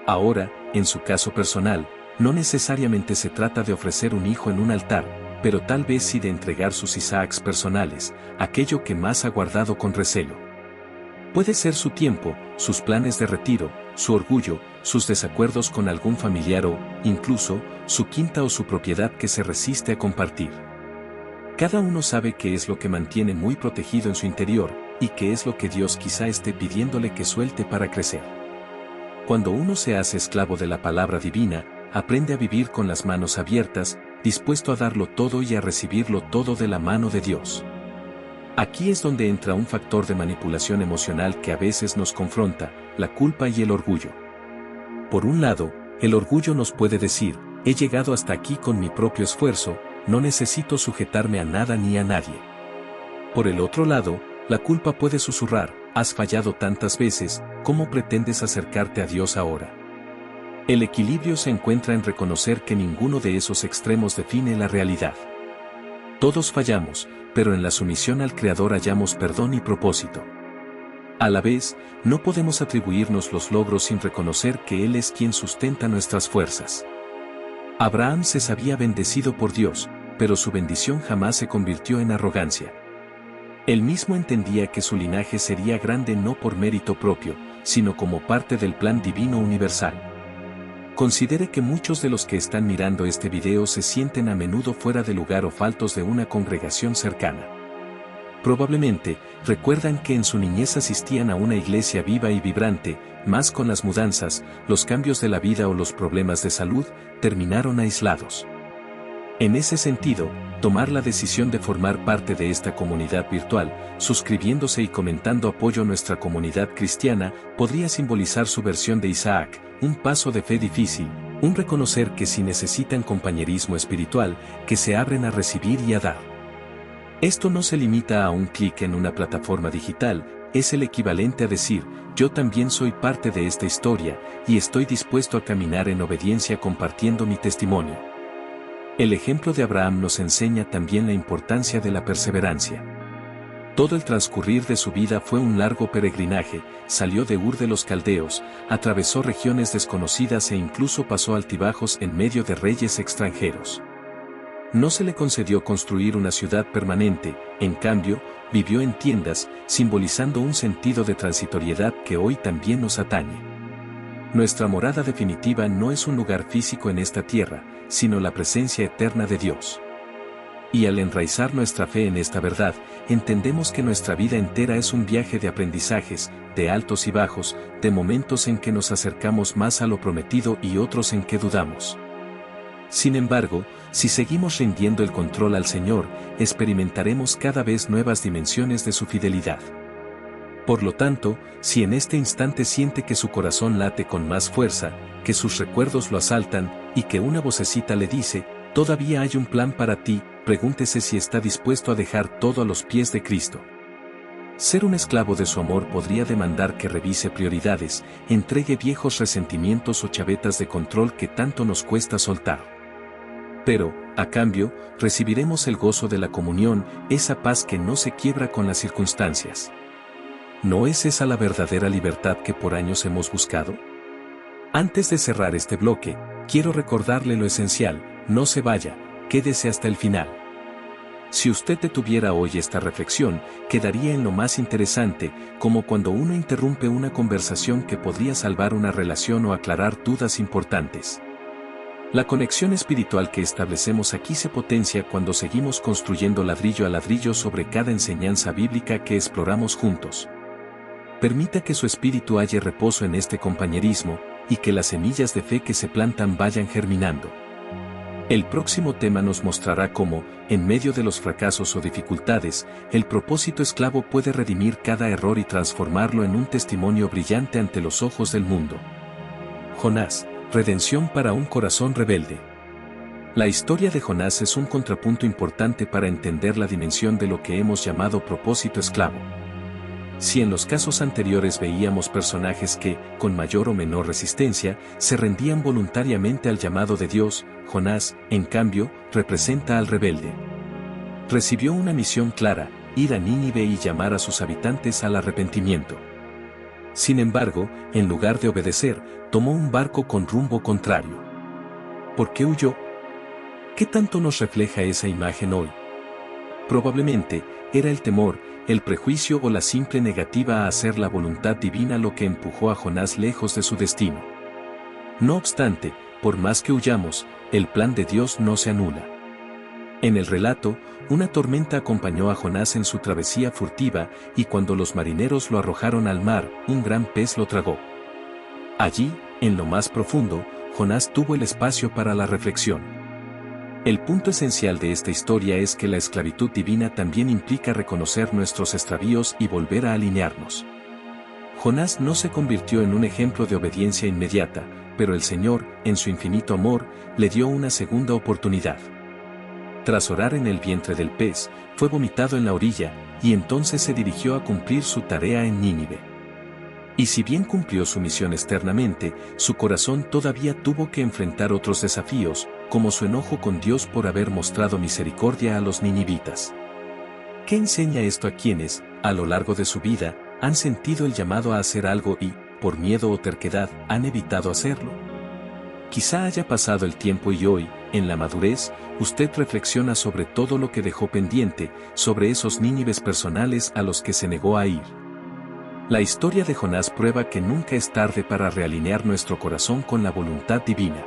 Ahora, en su caso personal, no necesariamente se trata de ofrecer un hijo en un altar, pero tal vez sí de entregar sus Isaacs personales, aquello que más ha guardado con recelo. Puede ser su tiempo, sus planes de retiro, su orgullo, sus desacuerdos con algún familiar o, incluso, su quinta o su propiedad que se resiste a compartir. Cada uno sabe qué es lo que mantiene muy protegido en su interior, y qué es lo que Dios quizá esté pidiéndole que suelte para crecer. Cuando uno se hace esclavo de la palabra divina, aprende a vivir con las manos abiertas, dispuesto a darlo todo y a recibirlo todo de la mano de Dios. Aquí es donde entra un factor de manipulación emocional que a veces nos confronta, la culpa y el orgullo. Por un lado, el orgullo nos puede decir, he llegado hasta aquí con mi propio esfuerzo, no necesito sujetarme a nada ni a nadie. Por el otro lado, la culpa puede susurrar, has fallado tantas veces, ¿cómo pretendes acercarte a Dios ahora? El equilibrio se encuentra en reconocer que ninguno de esos extremos define la realidad. Todos fallamos, pero en la sumisión al Creador hallamos perdón y propósito. A la vez, no podemos atribuirnos los logros sin reconocer que Él es quien sustenta nuestras fuerzas. Abraham se sabía bendecido por Dios, pero su bendición jamás se convirtió en arrogancia. Él mismo entendía que su linaje sería grande no por mérito propio, sino como parte del plan divino universal. Considere que muchos de los que están mirando este video se sienten a menudo fuera de lugar o faltos de una congregación cercana. Probablemente, recuerdan que en su niñez asistían a una iglesia viva y vibrante, mas con las mudanzas, los cambios de la vida o los problemas de salud, terminaron aislados. En ese sentido, tomar la decisión de formar parte de esta comunidad virtual, suscribiéndose y comentando apoyo a nuestra comunidad cristiana, podría simbolizar su versión de Isaac, un paso de fe difícil, un reconocer que si necesitan compañerismo espiritual, que se abren a recibir y a dar. Esto no se limita a un clic en una plataforma digital, es el equivalente a decir, yo también soy parte de esta historia, y estoy dispuesto a caminar en obediencia compartiendo mi testimonio. El ejemplo de Abraham nos enseña también la importancia de la perseverancia. Todo el transcurrir de su vida fue un largo peregrinaje, salió de Ur de los Caldeos, atravesó regiones desconocidas e incluso pasó altibajos en medio de reyes extranjeros. No se le concedió construir una ciudad permanente, en cambio, vivió en tiendas, simbolizando un sentido de transitoriedad que hoy también nos atañe. Nuestra morada definitiva no es un lugar físico en esta tierra, sino la presencia eterna de Dios. Y al enraizar nuestra fe en esta verdad, entendemos que nuestra vida entera es un viaje de aprendizajes, de altos y bajos, de momentos en que nos acercamos más a lo prometido y otros en que dudamos. Sin embargo, si seguimos rindiendo el control al Señor, experimentaremos cada vez nuevas dimensiones de su fidelidad. Por lo tanto, si en este instante siente que su corazón late con más fuerza, que sus recuerdos lo asaltan, y que una vocecita le dice, todavía hay un plan para ti, pregúntese si está dispuesto a dejar todo a los pies de Cristo. Ser un esclavo de su amor podría demandar que revise prioridades, entregue viejos resentimientos o chavetas de control que tanto nos cuesta soltar. Pero, a cambio, recibiremos el gozo de la comunión, esa paz que no se quiebra con las circunstancias. ¿No es esa la verdadera libertad que por años hemos buscado? Antes de cerrar este bloque, quiero recordarle lo esencial, no se vaya, quédese hasta el final. Si usted detuviera hoy esta reflexión, quedaría en lo más interesante, como cuando uno interrumpe una conversación que podría salvar una relación o aclarar dudas importantes. La conexión espiritual que establecemos aquí se potencia cuando seguimos construyendo ladrillo a ladrillo sobre cada enseñanza bíblica que exploramos juntos. Permita que su espíritu halle reposo en este compañerismo, y que las semillas de fe que se plantan vayan germinando. El próximo tema nos mostrará cómo, en medio de los fracasos o dificultades, el propósito esclavo puede redimir cada error y transformarlo en un testimonio brillante ante los ojos del mundo. Jonás, redención para un corazón rebelde. La historia de Jonás es un contrapunto importante para entender la dimensión de lo que hemos llamado propósito esclavo. Si en los casos anteriores veíamos personajes que, con mayor o menor resistencia, se rendían voluntariamente al llamado de Dios, Jonás, en cambio, representa al rebelde. Recibió una misión clara, ir a Nínive y llamar a sus habitantes al arrepentimiento. Sin embargo, en lugar de obedecer, tomó un barco con rumbo contrario. ¿Por qué huyó? ¿Qué tanto nos refleja esa imagen hoy? Probablemente, era el temor, el prejuicio o la simple negativa a hacer la voluntad divina lo que empujó a Jonás lejos de su destino. No obstante, por más que huyamos, el plan de Dios no se anula. En el relato, una tormenta acompañó a Jonás en su travesía furtiva, y cuando los marineros lo arrojaron al mar, un gran pez lo tragó. Allí, en lo más profundo, Jonás tuvo el espacio para la reflexión. El punto esencial de esta historia es que la esclavitud divina también implica reconocer nuestros extravíos y volver a alinearnos. Jonás no se convirtió en un ejemplo de obediencia inmediata, pero el Señor, en su infinito amor, le dio una segunda oportunidad. Tras orar en el vientre del pez, fue vomitado en la orilla, y entonces se dirigió a cumplir su tarea en Nínive. Y si bien cumplió su misión externamente, su corazón todavía tuvo que enfrentar otros desafíos, como su enojo con Dios por haber mostrado misericordia a los ninivitas. ¿Qué enseña esto a quienes, a lo largo de su vida, han sentido el llamado a hacer algo y, por miedo o terquedad, han evitado hacerlo? Quizá haya pasado el tiempo y hoy, en la madurez, usted reflexiona sobre todo lo que dejó pendiente, sobre esos Nínives personales a los que se negó a ir. La historia de Jonás prueba que nunca es tarde para realinear nuestro corazón con la voluntad divina.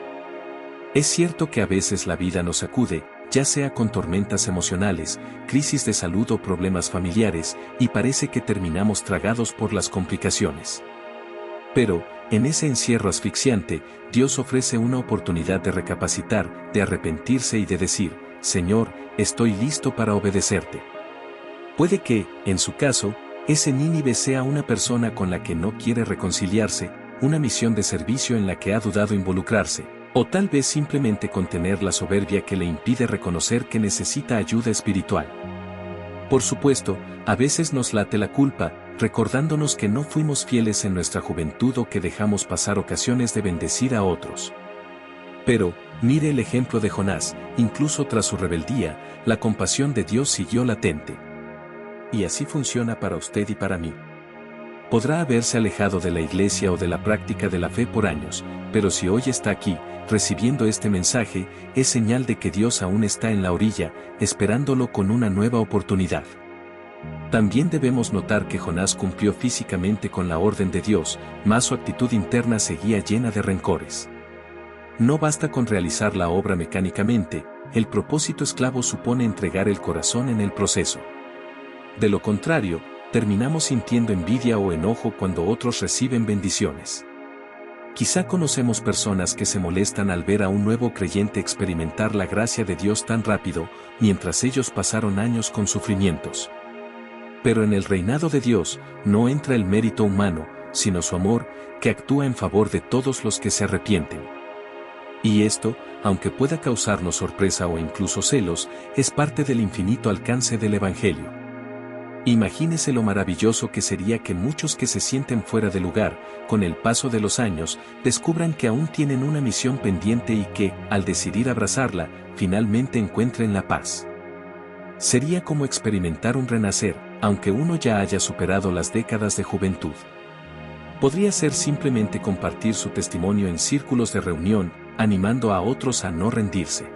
Es cierto que a veces la vida nos sacude, ya sea con tormentas emocionales, crisis de salud o problemas familiares, y parece que terminamos tragados por las complicaciones. Pero, en ese encierro asfixiante, Dios ofrece una oportunidad de recapacitar, de arrepentirse y de decir, Señor, estoy listo para obedecerte. Puede que, en su caso, ese Nínive sea una persona con la que no quiere reconciliarse, una misión de servicio en la que ha dudado involucrarse, o tal vez simplemente contener la soberbia que le impide reconocer que necesita ayuda espiritual. Por supuesto, a veces nos late la culpa, recordándonos que no fuimos fieles en nuestra juventud o que dejamos pasar ocasiones de bendecir a otros. Pero, mire el ejemplo de Jonás, incluso tras su rebeldía, la compasión de Dios siguió latente. Y así funciona para usted y para mí. Podrá haberse alejado de la iglesia o de la práctica de la fe por años, pero si hoy está aquí, recibiendo este mensaje, es señal de que Dios aún está en la orilla, esperándolo con una nueva oportunidad. También debemos notar que Jonás cumplió físicamente con la orden de Dios, mas su actitud interna seguía llena de rencores. No basta con realizar la obra mecánicamente, el propósito esclavo supone entregar el corazón en el proceso. De lo contrario, terminamos sintiendo envidia o enojo cuando otros reciben bendiciones. Quizá conocemos personas que se molestan al ver a un nuevo creyente experimentar la gracia de Dios tan rápido, mientras ellos pasaron años con sufrimientos. Pero en el reinado de Dios, no entra el mérito humano, sino su amor, que actúa en favor de todos los que se arrepienten. Y esto, aunque pueda causarnos sorpresa o incluso celos, es parte del infinito alcance del Evangelio. Imagínese lo maravilloso que sería que muchos que se sienten fuera de lugar, con el paso de los años, descubran que aún tienen una misión pendiente y que, al decidir abrazarla, finalmente encuentren la paz. Sería como experimentar un renacer, aunque uno ya haya superado las décadas de juventud. Podría ser simplemente compartir su testimonio en círculos de reunión, animando a otros a no rendirse.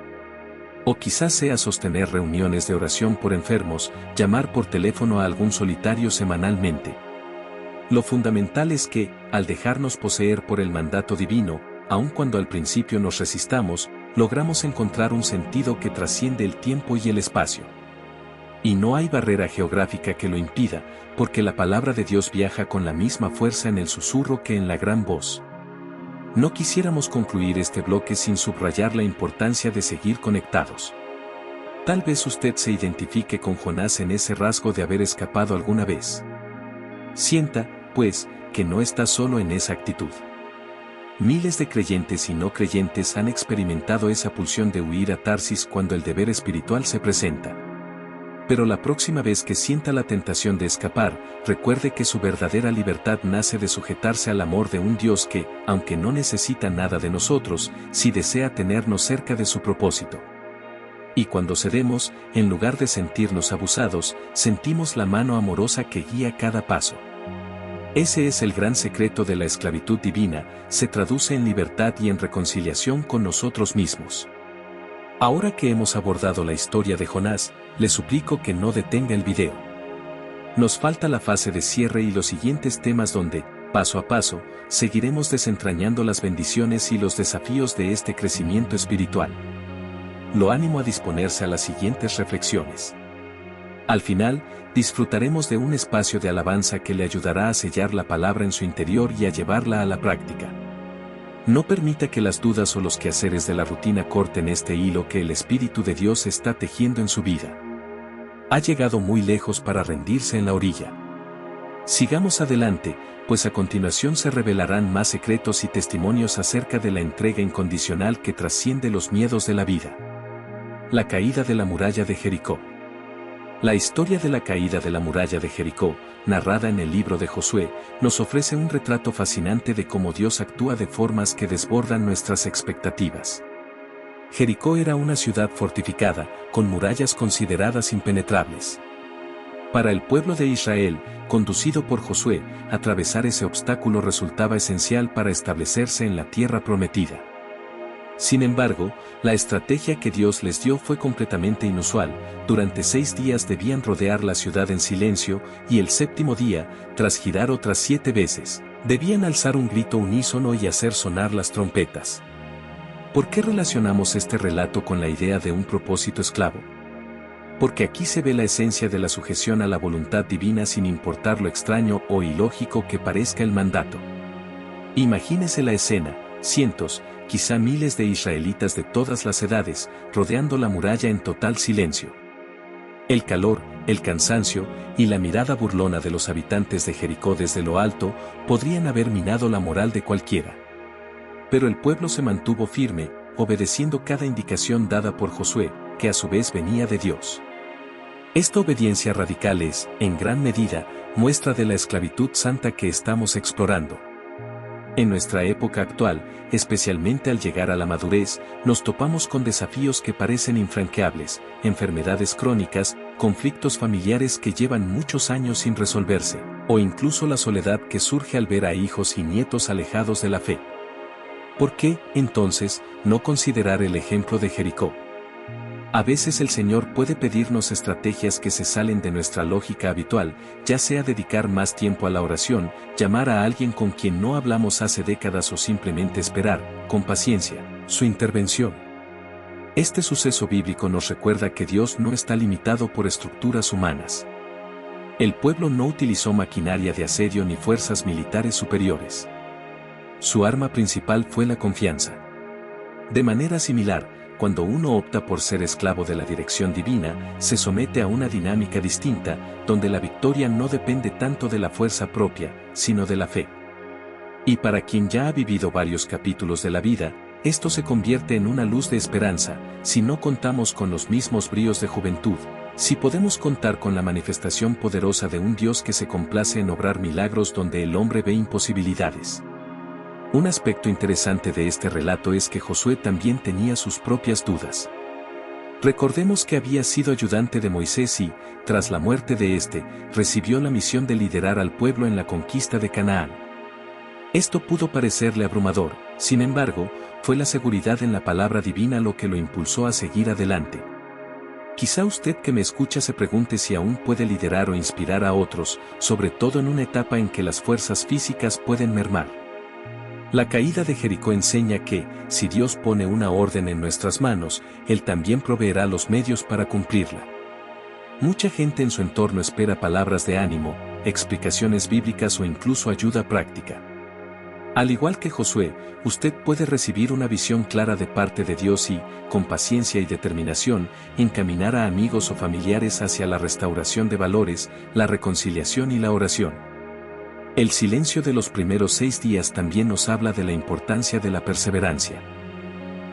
O quizás sea sostener reuniones de oración por enfermos, llamar por teléfono a algún solitario semanalmente. Lo fundamental es que, al dejarnos poseer por el mandato divino, aun cuando al principio nos resistamos, logramos encontrar un sentido que trasciende el tiempo y el espacio. Y no hay barrera geográfica que lo impida, porque la palabra de Dios viaja con la misma fuerza en el susurro que en la gran voz. No quisiéramos concluir este bloque sin subrayar la importancia de seguir conectados. Tal vez usted se identifique con Jonás en ese rasgo de haber escapado alguna vez. Sienta, pues, que no está solo en esa actitud. Miles de creyentes y no creyentes han experimentado esa pulsión de huir a Tarsis cuando el deber espiritual se presenta. Pero la próxima vez que sienta la tentación de escapar, recuerde que su verdadera libertad nace de sujetarse al amor de un Dios que, aunque no necesita nada de nosotros, sí desea tenernos cerca de su propósito. Y cuando cedemos, en lugar de sentirnos abusados, sentimos la mano amorosa que guía cada paso. Ese es el gran secreto de la esclavitud divina, se traduce en libertad y en reconciliación con nosotros mismos. Ahora que hemos abordado la historia de Jonás, le suplico que no detenga el video. Nos falta la fase de cierre y los siguientes temas donde, paso a paso, seguiremos desentrañando las bendiciones y los desafíos de este crecimiento espiritual. Lo animo a disponerse a las siguientes reflexiones. Al final, disfrutaremos de un espacio de alabanza que le ayudará a sellar la palabra en su interior y a llevarla a la práctica. No permita que las dudas o los quehaceres de la rutina corten este hilo que el Espíritu de Dios está tejiendo en su vida. Ha llegado muy lejos para rendirse en la orilla. Sigamos adelante, pues a continuación se revelarán más secretos y testimonios acerca de la entrega incondicional que trasciende los miedos de la vida. La caída de la muralla de Jericó. La historia de la caída de la muralla de Jericó, narrada en el libro de Josué, nos ofrece un retrato fascinante de cómo Dios actúa de formas que desbordan nuestras expectativas. Jericó era una ciudad fortificada, con murallas consideradas impenetrables. Para el pueblo de Israel, conducido por Josué, atravesar ese obstáculo resultaba esencial para establecerse en la tierra prometida. Sin embargo, la estrategia que Dios les dio fue completamente inusual. Durante 6 días debían rodear la ciudad en silencio, y el séptimo día, tras girar otras 7 veces, debían alzar un grito unísono y hacer sonar las trompetas. ¿Por qué relacionamos este relato con la idea de un propósito esclavo? Porque aquí se ve la esencia de la sujeción a la voluntad divina sin importar lo extraño o ilógico que parezca el mandato. Imagínese la escena, cientos, quizá miles de israelitas de todas las edades, rodeando la muralla en total silencio. El calor, el cansancio y la mirada burlona de los habitantes de Jericó desde lo alto podrían haber minado la moral de cualquiera. Pero el pueblo se mantuvo firme, obedeciendo cada indicación dada por Josué, que a su vez venía de Dios. Esta obediencia radical es, en gran medida, muestra de la esclavitud santa que estamos explorando. En nuestra época actual, especialmente al llegar a la madurez, nos topamos con desafíos que parecen infranqueables, enfermedades crónicas, conflictos familiares que llevan muchos años sin resolverse, o incluso la soledad que surge al ver a hijos y nietos alejados de la fe. ¿Por qué, entonces, no considerar el ejemplo de Jericó? A veces el Señor puede pedirnos estrategias que se salen de nuestra lógica habitual, ya sea dedicar más tiempo a la oración, llamar a alguien con quien no hablamos hace décadas o simplemente esperar, con paciencia, su intervención. Este suceso bíblico nos recuerda que Dios no está limitado por estructuras humanas. El pueblo no utilizó maquinaria de asedio ni fuerzas militares superiores. Su arma principal fue la confianza. De manera similar, cuando uno opta por ser esclavo de la dirección divina, se somete a una dinámica distinta, donde la victoria no depende tanto de la fuerza propia, sino de la fe. Y para quien ya ha vivido varios capítulos de la vida, esto se convierte en una luz de esperanza, si no contamos con los mismos bríos de juventud, si podemos contar con la manifestación poderosa de un Dios que se complace en obrar milagros donde el hombre ve imposibilidades. Un aspecto interesante de este relato es que Josué también tenía sus propias dudas. Recordemos que había sido ayudante de Moisés y, tras la muerte de éste, recibió la misión de liderar al pueblo en la conquista de Canaán. Esto pudo parecerle abrumador, sin embargo, fue la seguridad en la palabra divina lo que lo impulsó a seguir adelante. Quizá usted que me escucha se pregunte si aún puede liderar o inspirar a otros, sobre todo en una etapa en que las fuerzas físicas pueden mermar. La caída de Jericó enseña que, si Dios pone una orden en nuestras manos, Él también proveerá los medios para cumplirla. Mucha gente en su entorno espera palabras de ánimo, explicaciones bíblicas o incluso ayuda práctica. Al igual que Josué, usted puede recibir una visión clara de parte de Dios y, con paciencia y determinación, encaminar a amigos o familiares hacia la restauración de valores, la reconciliación y la oración. El silencio de los primeros 6 días también nos habla de la importancia de la perseverancia.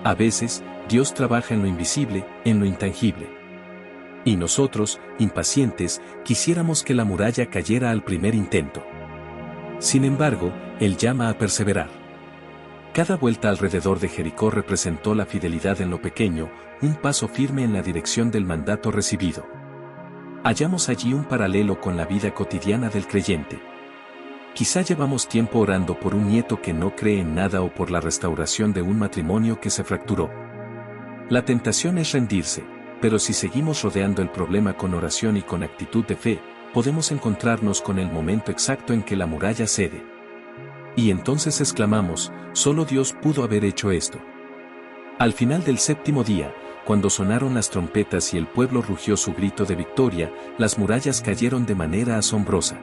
A veces, Dios trabaja en lo invisible, en lo intangible. Y nosotros, impacientes, quisiéramos que la muralla cayera al primer intento. Sin embargo, Él llama a perseverar. Cada vuelta alrededor de Jericó representó la fidelidad en lo pequeño, un paso firme en la dirección del mandato recibido. Hallamos allí un paralelo con la vida cotidiana del creyente. Quizá llevamos tiempo orando por un nieto que no cree en nada o por la restauración de un matrimonio que se fracturó. La tentación es rendirse, pero si seguimos rodeando el problema con oración y con actitud de fe, podemos encontrarnos con el momento exacto en que la muralla cede. Y entonces exclamamos, solo Dios pudo haber hecho esto. Al final del séptimo día, cuando sonaron las trompetas y el pueblo rugió su grito de victoria, las murallas cayeron de manera asombrosa.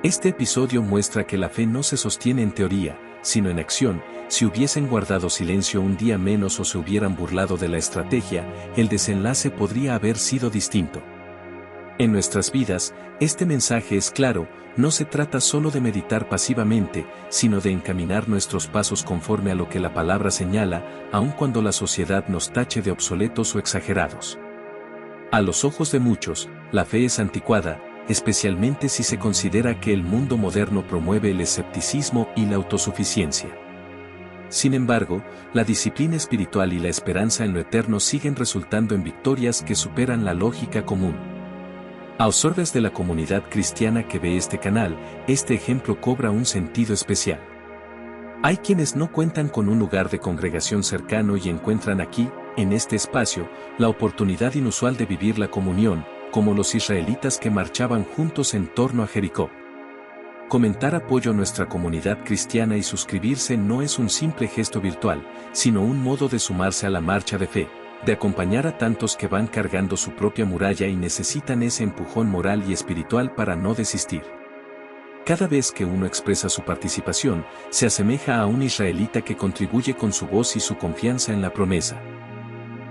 Este episodio muestra que la fe no se sostiene en teoría, sino en acción. Si hubiesen guardado silencio un día menos o se hubieran burlado de la estrategia, el desenlace podría haber sido distinto. En nuestras vidas, este mensaje es claro, no se trata solo de meditar pasivamente, sino de encaminar nuestros pasos conforme a lo que la palabra señala, aun cuando la sociedad nos tache de obsoletos o exagerados. A los ojos de muchos, la fe es anticuada, especialmente si se considera que el mundo moderno promueve el escepticismo y la autosuficiencia. Sin embargo, la disciplina espiritual y la esperanza en lo eterno siguen resultando en victorias que superan la lógica común. A observas de la comunidad cristiana que ve este canal, este ejemplo cobra un sentido especial. Hay quienes no cuentan con un lugar de congregación cercano y encuentran aquí, en este espacio, la oportunidad inusual de vivir la comunión, como los israelitas que marchaban juntos en torno a Jericó. Comentar apoyo a nuestra comunidad cristiana y suscribirse no es un simple gesto virtual, sino un modo de sumarse a la marcha de fe, de acompañar a tantos que van cargando su propia muralla y necesitan ese empujón moral y espiritual para no desistir. Cada vez que uno expresa su participación, se asemeja a un israelita que contribuye con su voz y su confianza en la promesa.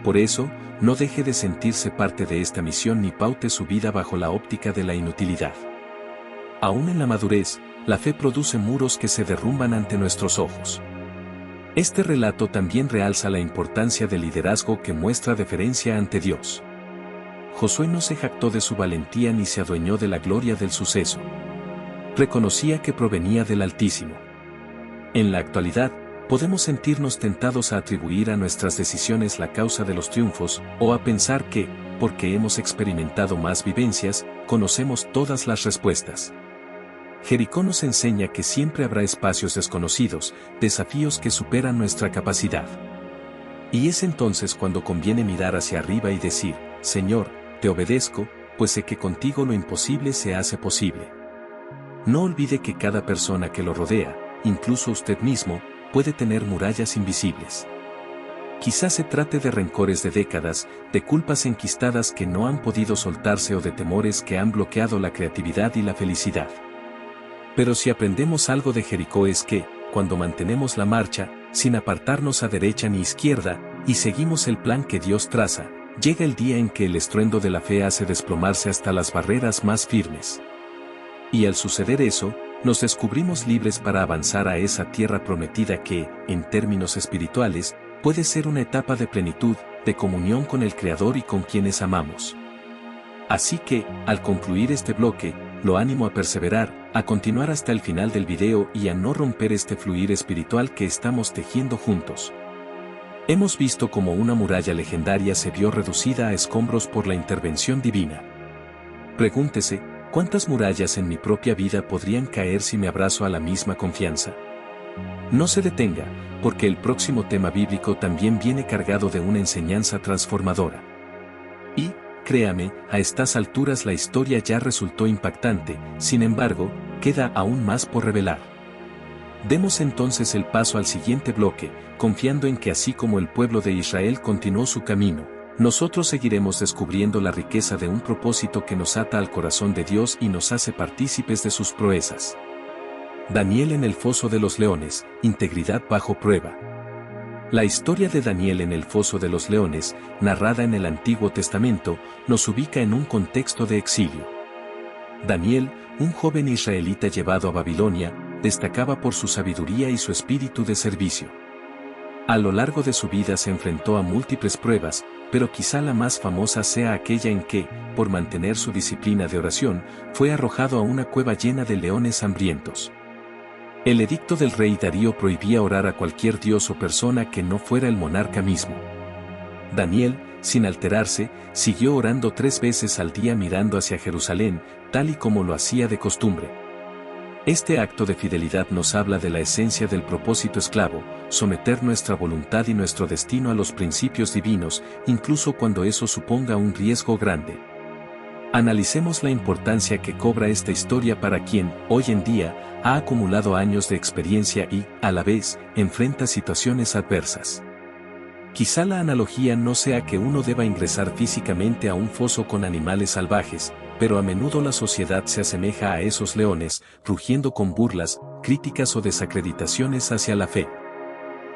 Por eso, no deje de sentirse parte de esta misión ni paute su vida bajo la óptica de la inutilidad. Aún en la madurez, la fe produce muros que se derrumban ante nuestros ojos. Este relato también realza la importancia del liderazgo que muestra deferencia ante Dios. Josué no se jactó de su valentía ni se adueñó de la gloria del suceso. Reconocía que provenía del Altísimo. En la actualidad, podemos sentirnos tentados a atribuir a nuestras decisiones la causa de los triunfos, o a pensar que, porque hemos experimentado más vivencias, conocemos todas las respuestas. Jericó nos enseña que siempre habrá espacios desconocidos, desafíos que superan nuestra capacidad. Y es entonces cuando conviene mirar hacia arriba y decir, Señor, te obedezco, pues sé que contigo lo imposible se hace posible. No olvide que cada persona que lo rodea, incluso usted mismo, puede tener murallas invisibles. Quizás se trate de rencores de décadas, de culpas enquistadas que no han podido soltarse o de temores que han bloqueado la creatividad y la felicidad. Pero si aprendemos algo de Jericó es que, cuando mantenemos la marcha, sin apartarnos a derecha ni izquierda, y seguimos el plan que Dios traza, llega el día en que el estruendo de la fe hace desplomarse hasta las barreras más firmes. Y al suceder eso, nos descubrimos libres para avanzar a esa tierra prometida que, en términos espirituales, puede ser una etapa de plenitud, de comunión con el Creador y con quienes amamos. Así que, al concluir este bloque, lo animo a perseverar, a continuar hasta el final del video y a no romper este fluir espiritual que estamos tejiendo juntos. Hemos visto cómo una muralla legendaria se vio reducida a escombros por la intervención divina. Pregúntese, ¿cuántas murallas en mi propia vida podrían caer si me abrazo a la misma confianza? No se detenga, porque el próximo tema bíblico también viene cargado de una enseñanza transformadora. Y, créame, a estas alturas la historia ya resultó impactante, sin embargo, queda aún más por revelar. Demos entonces el paso al siguiente bloque, confiando en que así como el pueblo de Israel continuó su camino, nosotros seguiremos descubriendo la riqueza de un propósito que nos ata al corazón de Dios y nos hace partícipes de sus proezas. Daniel en el foso de los leones, integridad bajo prueba. La historia de Daniel en el foso de los leones, narrada en el Antiguo Testamento, nos ubica en un contexto de exilio. Daniel, un joven israelita llevado a Babilonia, destacaba por su sabiduría y su espíritu de servicio. A lo largo de su vida se enfrentó a múltiples pruebas, pero quizá la más famosa sea aquella en que, por mantener su disciplina de oración, fue arrojado a una cueva llena de leones hambrientos. El edicto del rey Darío prohibía orar a cualquier dios o persona que no fuera el monarca mismo. Daniel, sin alterarse, siguió orando 3 veces al día mirando hacia Jerusalén, tal y como lo hacía de costumbre. Este acto de fidelidad nos habla de la esencia del propósito esclavo, someter nuestra voluntad y nuestro destino a los principios divinos, incluso cuando eso suponga un riesgo grande. Analicemos la importancia que cobra esta historia para quien, hoy en día, ha acumulado años de experiencia y, a la vez, enfrenta situaciones adversas. Quizá la analogía no sea que uno deba ingresar físicamente a un foso con animales salvajes, pero a menudo la sociedad se asemeja a esos leones, rugiendo con burlas, críticas o desacreditaciones hacia la fe.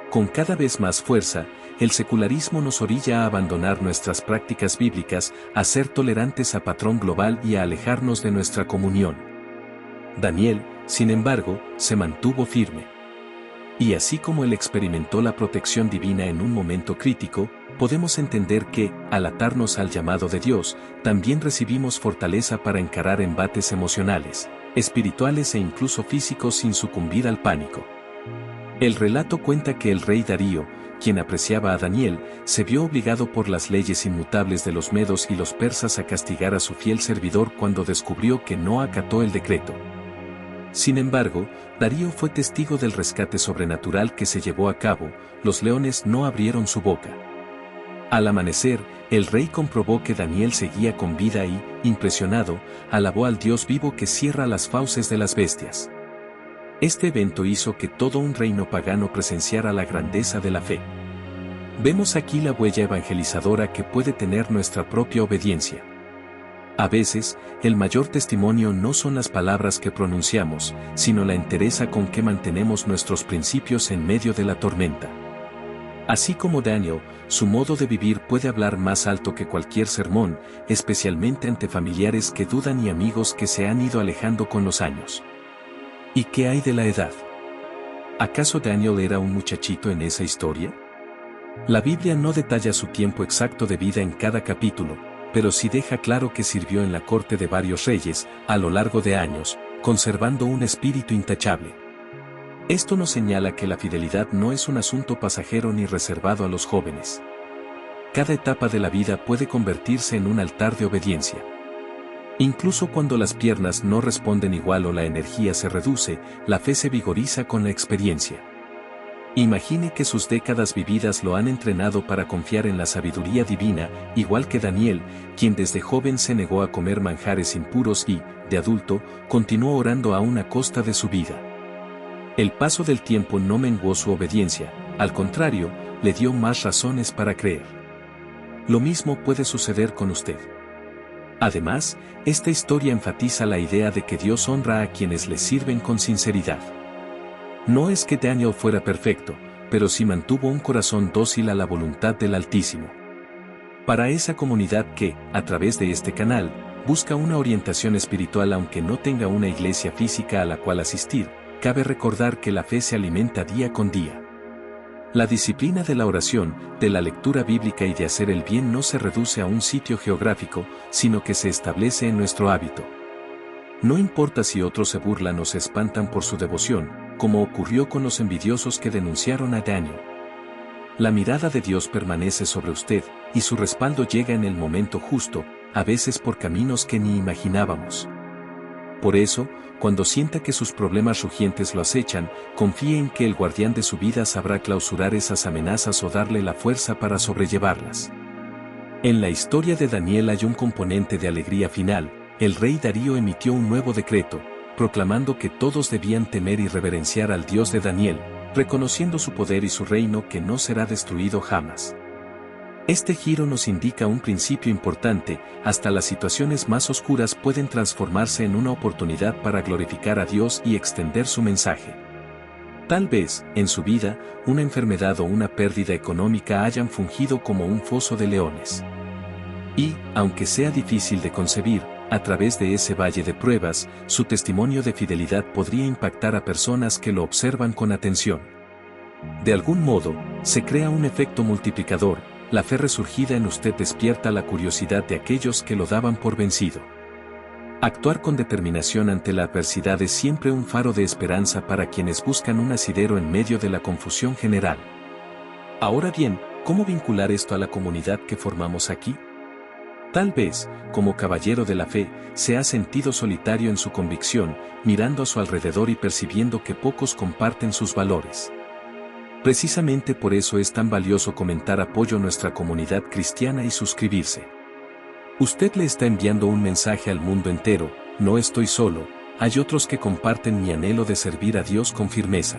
Con cada vez más fuerza, el secularismo nos orilla a abandonar nuestras prácticas bíblicas, a ser tolerantes a patrón global y a alejarnos de nuestra comunión. Daniel, sin embargo, se mantuvo firme. Y así como él experimentó la protección divina en un momento crítico, podemos entender que, al atarnos al llamado de Dios, también recibimos fortaleza para encarar embates emocionales, espirituales e incluso físicos sin sucumbir al pánico. El relato cuenta que el rey Darío, quien apreciaba a Daniel, se vio obligado por las leyes inmutables de los medos y los persas a castigar a su fiel servidor cuando descubrió que no acató el decreto. Sin embargo, Darío fue testigo del rescate sobrenatural que se llevó a cabo, los leones no abrieron su boca. Al amanecer, el rey comprobó que Daniel seguía con vida y, impresionado, alabó al Dios vivo que cierra las fauces de las bestias. Este evento hizo que todo un reino pagano presenciara la grandeza de la fe. Vemos aquí la huella evangelizadora que puede tener nuestra propia obediencia. A veces, el mayor testimonio no son las palabras que pronunciamos, sino la entereza con que mantenemos nuestros principios en medio de la tormenta. Así como Daniel, su modo de vivir puede hablar más alto que cualquier sermón, especialmente ante familiares que dudan y amigos que se han ido alejando con los años. ¿Y qué hay de la edad? ¿Acaso Daniel era un muchachito en esa historia? La Biblia no detalla su tiempo exacto de vida en cada capítulo, pero sí deja claro que sirvió en la corte de varios reyes, a lo largo de años, conservando un espíritu intachable. Esto nos señala que la fidelidad no es un asunto pasajero ni reservado a los jóvenes. Cada etapa de la vida puede convertirse en un altar de obediencia. Incluso cuando las piernas no responden igual o la energía se reduce, la fe se vigoriza con la experiencia. Imagine que sus décadas vividas lo han entrenado para confiar en la sabiduría divina, igual que Daniel, quien desde joven se negó a comer manjares impuros y, de adulto, continuó orando aún a costa de su vida. El paso del tiempo no menguó su obediencia, al contrario, le dio más razones para creer. Lo mismo puede suceder con usted. Además, esta historia enfatiza la idea de que Dios honra a quienes le sirven con sinceridad. No es que Daniel fuera perfecto, pero sí mantuvo un corazón dócil a la voluntad del Altísimo. Para esa comunidad que, a través de este canal, busca una orientación espiritual aunque no tenga una iglesia física a la cual asistir, cabe recordar que la fe se alimenta día con día. La disciplina de la oración, de la lectura bíblica y de hacer el bien no se reduce a un sitio geográfico, sino que se establece en nuestro hábito. No importa si otros se burlan o se espantan por su devoción, como ocurrió con los envidiosos que denunciaron a Daniel. La mirada de Dios permanece sobre usted, y su respaldo llega en el momento justo, a veces por caminos que ni imaginábamos. Por eso, cuando sienta que sus problemas rugientes lo acechan, confíe en que el guardián de su vida sabrá clausurar esas amenazas o darle la fuerza para sobrellevarlas. En la historia de Daniel hay un componente de alegría final. El rey Darío emitió un nuevo decreto, proclamando que todos debían temer y reverenciar al Dios de Daniel, reconociendo su poder y su reino que no será destruido jamás. Este giro nos indica un principio importante: hasta las situaciones más oscuras pueden transformarse en una oportunidad para glorificar a Dios y extender su mensaje. Tal vez, en su vida, una enfermedad o una pérdida económica hayan fungido como un foso de leones. Y, aunque sea difícil de concebir, a través de ese valle de pruebas, su testimonio de fidelidad podría impactar a personas que lo observan con atención. De algún modo, se crea un efecto multiplicador, la fe resurgida en usted despierta la curiosidad de aquellos que lo daban por vencido. Actuar con determinación ante la adversidad es siempre un faro de esperanza para quienes buscan un asidero en medio de la confusión general. Ahora bien, ¿cómo vincular esto a la comunidad que formamos aquí? Tal vez, como caballero de la fe, se ha sentido solitario en su convicción, mirando a su alrededor y percibiendo que pocos comparten sus valores. Precisamente por eso es tan valioso comentar apoyo a nuestra comunidad cristiana y suscribirse. Usted le está enviando un mensaje al mundo entero: no estoy solo, hay otros que comparten mi anhelo de servir a Dios con firmeza.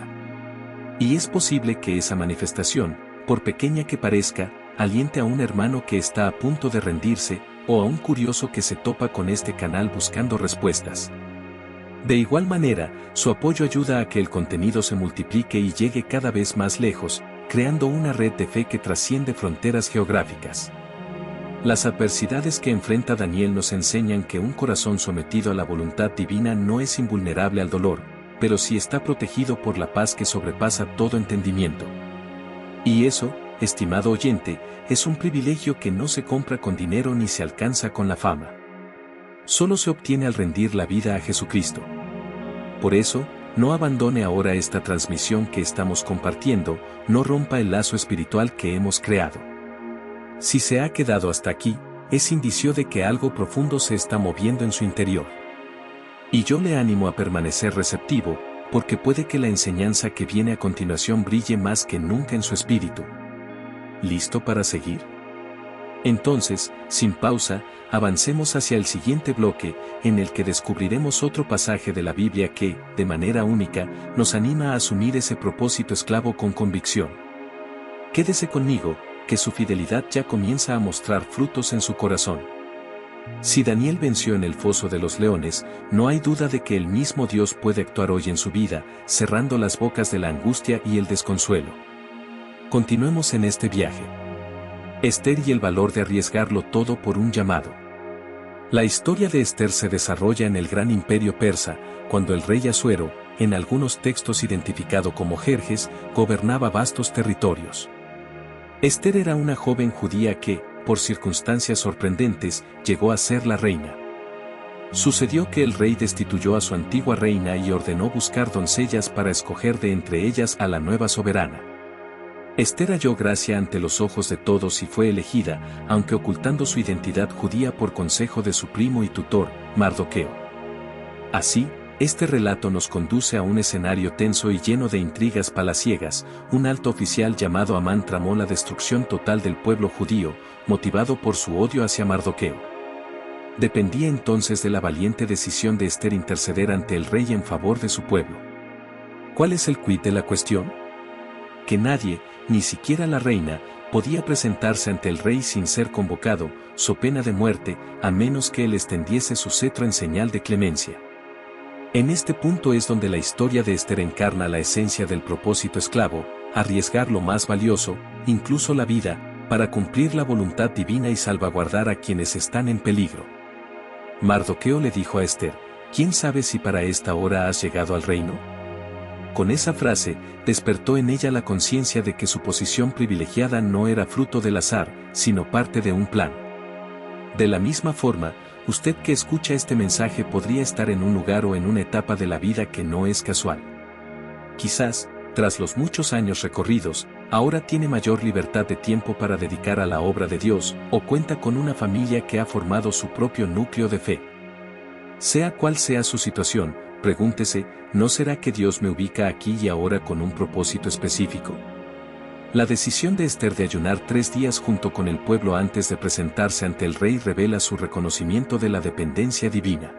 Y es posible que esa manifestación, por pequeña que parezca, aliente a un hermano que está a punto de rendirse, o a un curioso que se topa con este canal buscando respuestas. De igual manera, su apoyo ayuda a que el contenido se multiplique y llegue cada vez más lejos, creando una red de fe que trasciende fronteras geográficas. Las adversidades que enfrenta Daniel nos enseñan que un corazón sometido a la voluntad divina no es invulnerable al dolor, pero sí está protegido por la paz que sobrepasa todo entendimiento. Y eso, estimado oyente, es un privilegio que no se compra con dinero ni se alcanza con la fama. Solo se obtiene al rendir la vida a Jesucristo. Por eso, no abandone ahora esta transmisión que estamos compartiendo, no rompa el lazo espiritual que hemos creado. Si se ha quedado hasta aquí, es indicio de que algo profundo se está moviendo en su interior. Y yo le animo a permanecer receptivo, porque puede que la enseñanza que viene a continuación brille más que nunca en su espíritu. ¿Listo para seguir? Entonces, sin pausa, avancemos hacia el siguiente bloque, en el que descubriremos otro pasaje de la Biblia que, de manera única, nos anima a asumir ese propósito esclavo con convicción. Quédese conmigo, que su fidelidad ya comienza a mostrar frutos en su corazón. Si Daniel venció en el foso de los leones, no hay duda de que el mismo Dios puede actuar hoy en su vida, cerrando las bocas de la angustia y el desconsuelo. Continuemos en este viaje. Esther y el valor de arriesgarlo todo por un llamado. La historia de Esther se desarrolla en el gran imperio persa, cuando el rey Asuero, en algunos textos identificado como Jerjes, gobernaba vastos territorios. Esther era una joven judía que, por circunstancias sorprendentes, llegó a ser la reina. Sucedió que el rey destituyó a su antigua reina y ordenó buscar doncellas para escoger de entre ellas a la nueva soberana. Esther halló gracia ante los ojos de todos y fue elegida, aunque ocultando su identidad judía por consejo de su primo y tutor, Mardoqueo. Así, este relato nos conduce a un escenario tenso y lleno de intrigas palaciegas. Un alto oficial llamado Amán tramó la destrucción total del pueblo judío, motivado por su odio hacia Mardoqueo. Dependía entonces de la valiente decisión de Esther interceder ante el rey en favor de su pueblo. ¿Cuál es el quid de la cuestión? Que nadie, ni siquiera la reina, podía presentarse ante el rey sin ser convocado, so pena de muerte, a menos que él extendiese su cetro en señal de clemencia. En este punto es donde la historia de Esther encarna la esencia del propósito esclavo: arriesgar lo más valioso, incluso la vida, para cumplir la voluntad divina y salvaguardar a quienes están en peligro. Mardoqueo le dijo a Esther: ¿quién sabe si para esta hora has llegado al reino? Con esa frase, despertó en ella la conciencia de que su posición privilegiada no era fruto del azar, sino parte de un plan. De la misma forma, usted que escucha este mensaje podría estar en un lugar o en una etapa de la vida que no es casual. Quizás, tras los muchos años recorridos, ahora tiene mayor libertad de tiempo para dedicar a la obra de Dios, o cuenta con una familia que ha formado su propio núcleo de fe. Sea cual sea su situación, pregúntese: ¿no será que Dios me ubica aquí y ahora con un propósito específico? La decisión de Esther de ayunar 3 días junto con el pueblo antes de presentarse ante el rey revela su reconocimiento de la dependencia divina.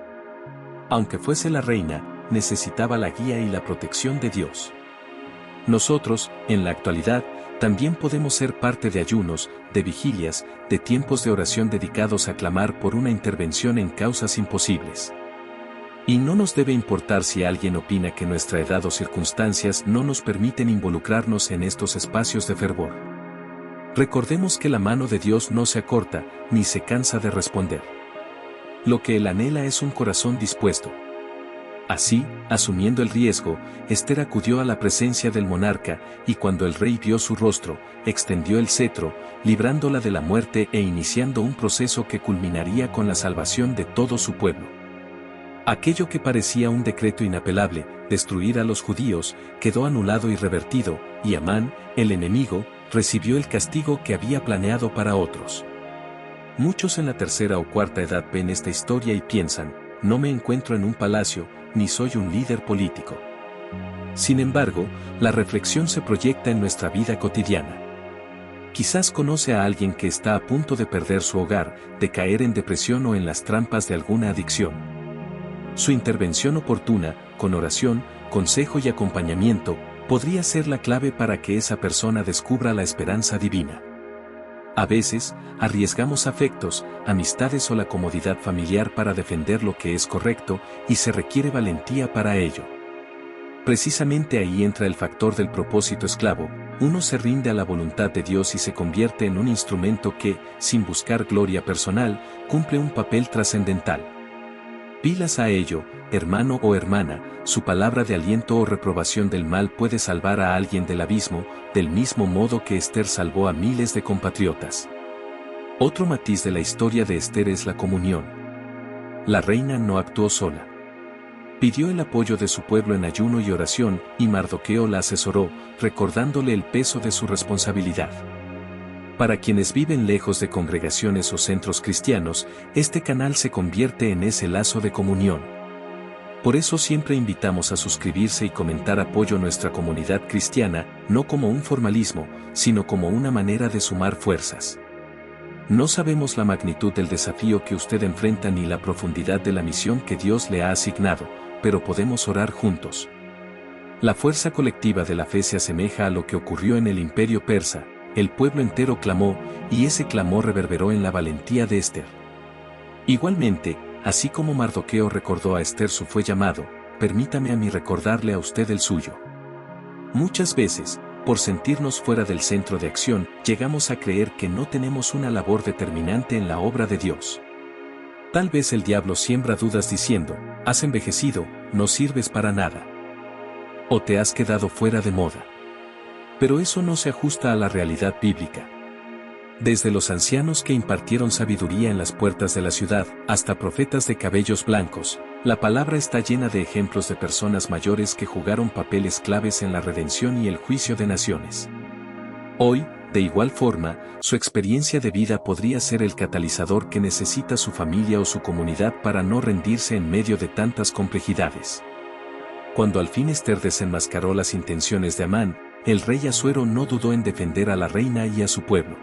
Aunque fuese la reina, necesitaba la guía y la protección de Dios. Nosotros, en la actualidad, también podemos ser parte de ayunos, de vigilias, de tiempos de oración dedicados a clamar por una intervención en causas imposibles. Y no nos debe importar si alguien opina que nuestra edad o circunstancias no nos permiten involucrarnos en estos espacios de fervor. Recordemos que la mano de Dios no se acorta, ni se cansa de responder. Lo que Él anhela es un corazón dispuesto. Así, asumiendo el riesgo, Ester acudió a la presencia del monarca, y cuando el rey vio su rostro, extendió el cetro, librándola de la muerte e iniciando un proceso que culminaría con la salvación de todo su pueblo. Aquello que parecía un decreto inapelable, destruir a los judíos, quedó anulado y revertido, y Amán, el enemigo, recibió el castigo que había planeado para otros. Muchos en la tercera o cuarta edad ven esta historia y piensan, no me encuentro en un palacio, ni soy un líder político. Sin embargo, la reflexión se proyecta en nuestra vida cotidiana. Quizás conoce a alguien que está a punto de perder su hogar, de caer en depresión o en las trampas de alguna adicción. Su intervención oportuna, con oración, consejo y acompañamiento, podría ser la clave para que esa persona descubra la esperanza divina. A veces, arriesgamos afectos, amistades o la comodidad familiar para defender lo que es correcto, y se requiere valentía para ello. Precisamente ahí entra el factor del propósito esclavo, uno se rinde a la voluntad de Dios y se convierte en un instrumento que, sin buscar gloria personal, cumple un papel trascendental. Pilas a ello, hermano o hermana, su palabra de aliento o reprobación del mal puede salvar a alguien del abismo, del mismo modo que Ester salvó a miles de compatriotas. Otro matiz de la historia de Ester es la comunión. La reina no actuó sola. Pidió el apoyo de su pueblo en ayuno y oración, y Mardoqueo la asesoró, recordándole el peso de su responsabilidad. Para quienes viven lejos de congregaciones o centros cristianos, este canal se convierte en ese lazo de comunión. Por eso siempre invitamos a suscribirse y comentar apoyo a nuestra comunidad cristiana, no como un formalismo, sino como una manera de sumar fuerzas. No sabemos la magnitud del desafío que usted enfrenta ni la profundidad de la misión que Dios le ha asignado, pero podemos orar juntos. La fuerza colectiva de la fe se asemeja a lo que ocurrió en el Imperio Persa. El pueblo entero clamó, y ese clamor reverberó en la valentía de Ester. Igualmente, así como Mardoqueo recordó a Ester su fue llamado, permítame a mí recordarle a usted el suyo. Muchas veces, por sentirnos fuera del centro de acción, llegamos a creer que no tenemos una labor determinante en la obra de Dios. Tal vez el diablo siembra dudas diciendo, has envejecido, no sirves para nada. O te has quedado fuera de moda. Pero eso no se ajusta a la realidad bíblica. Desde los ancianos que impartieron sabiduría en las puertas de la ciudad, hasta profetas de cabellos blancos, la palabra está llena de ejemplos de personas mayores que jugaron papeles claves en la redención y el juicio de naciones. Hoy, de igual forma, su experiencia de vida podría ser el catalizador que necesita su familia o su comunidad para no rendirse en medio de tantas complejidades. Cuando al fin Ester desenmascaró las intenciones de Amán, el rey Asuero no dudó en defender a la reina y a su pueblo.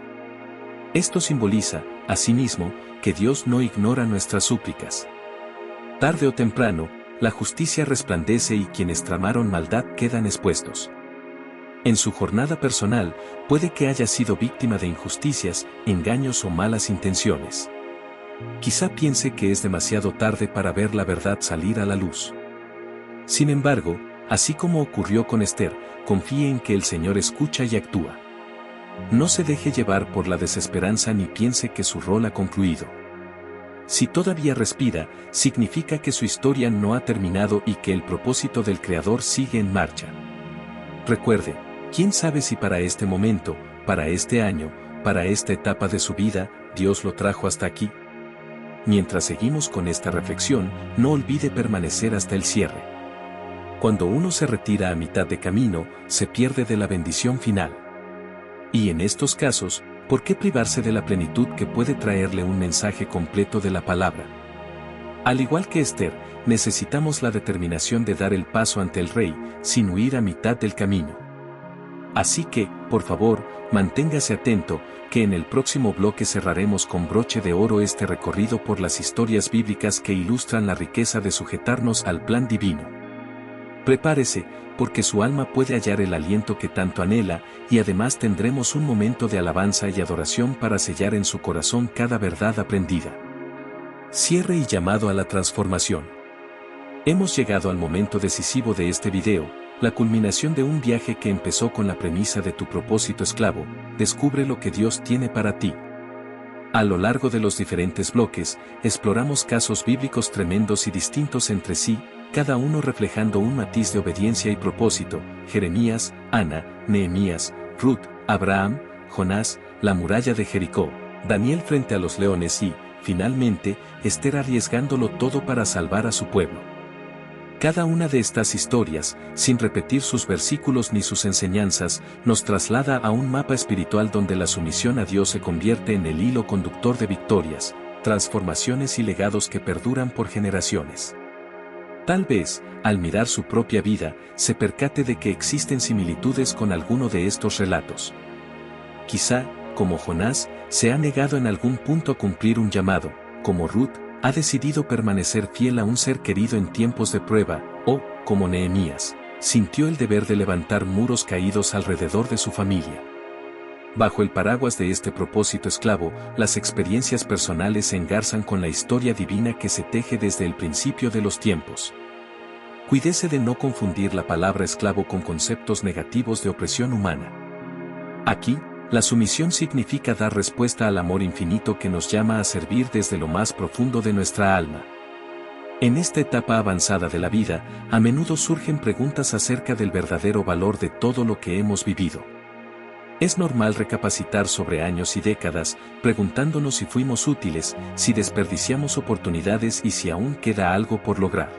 Esto simboliza, asimismo, que Dios no ignora nuestras súplicas. Tarde o temprano, la justicia resplandece y quienes tramaron maldad quedan expuestos. En su jornada personal, puede que haya sido víctima de injusticias, engaños o malas intenciones. Quizá piense que es demasiado tarde para ver la verdad salir a la luz. Sin embargo, así como ocurrió con Ester, confíe en que el Señor escucha y actúa. No se deje llevar por la desesperanza ni piense que su rol ha concluido. Si todavía respira, significa que su historia no ha terminado y que el propósito del Creador sigue en marcha. Recuerde, ¿quién sabe si para este momento, para este año, para esta etapa de su vida, Dios lo trajo hasta aquí? Mientras seguimos con esta reflexión, no olvide permanecer hasta el cierre. Cuando uno se retira a mitad de camino, se pierde de la bendición final. Y en estos casos, ¿por qué privarse de la plenitud que puede traerle un mensaje completo de la palabra? Al igual que Ester, necesitamos la determinación de dar el paso ante el rey, sin huir a mitad del camino. Así que, por favor, manténgase atento, que en el próximo bloque cerraremos con broche de oro este recorrido por las historias bíblicas que ilustran la riqueza de sujetarnos al plan divino. Prepárese, porque su alma puede hallar el aliento que tanto anhela, y además tendremos un momento de alabanza y adoración para sellar en su corazón cada verdad aprendida. Cierre y llamado a la transformación. Hemos llegado al momento decisivo de este video, la culminación de un viaje que empezó con la premisa de tu propósito esclavo, descubre lo que Dios tiene para ti. A lo largo de los diferentes bloques, exploramos casos bíblicos tremendos y distintos entre sí, cada uno reflejando un matiz de obediencia y propósito: Jeremías, Ana, Nehemías, Ruth, Abraham, Jonás, la muralla de Jericó, Daniel frente a los leones y, finalmente, Esther arriesgándolo todo para salvar a su pueblo. Cada una de estas historias, sin repetir sus versículos ni sus enseñanzas, nos traslada a un mapa espiritual donde la sumisión a Dios se convierte en el hilo conductor de victorias, transformaciones y legados que perduran por generaciones. Tal vez, al mirar su propia vida, se percate de que existen similitudes con alguno de estos relatos. Quizá, como Jonás, se ha negado en algún punto a cumplir un llamado, como Ruth, ha decidido permanecer fiel a un ser querido en tiempos de prueba, o, como Nehemías, sintió el deber de levantar muros caídos alrededor de su familia. Bajo el paraguas de este propósito esclavo, las experiencias personales se engarzan con la historia divina que se teje desde el principio de los tiempos. Cuídese de no confundir la palabra esclavo con conceptos negativos de opresión humana. Aquí, la sumisión significa dar respuesta al amor infinito que nos llama a servir desde lo más profundo de nuestra alma. En esta etapa avanzada de la vida, a menudo surgen preguntas acerca del verdadero valor de todo lo que hemos vivido. Es normal recapacitar sobre años y décadas, preguntándonos si fuimos útiles, si desperdiciamos oportunidades y si aún queda algo por lograr.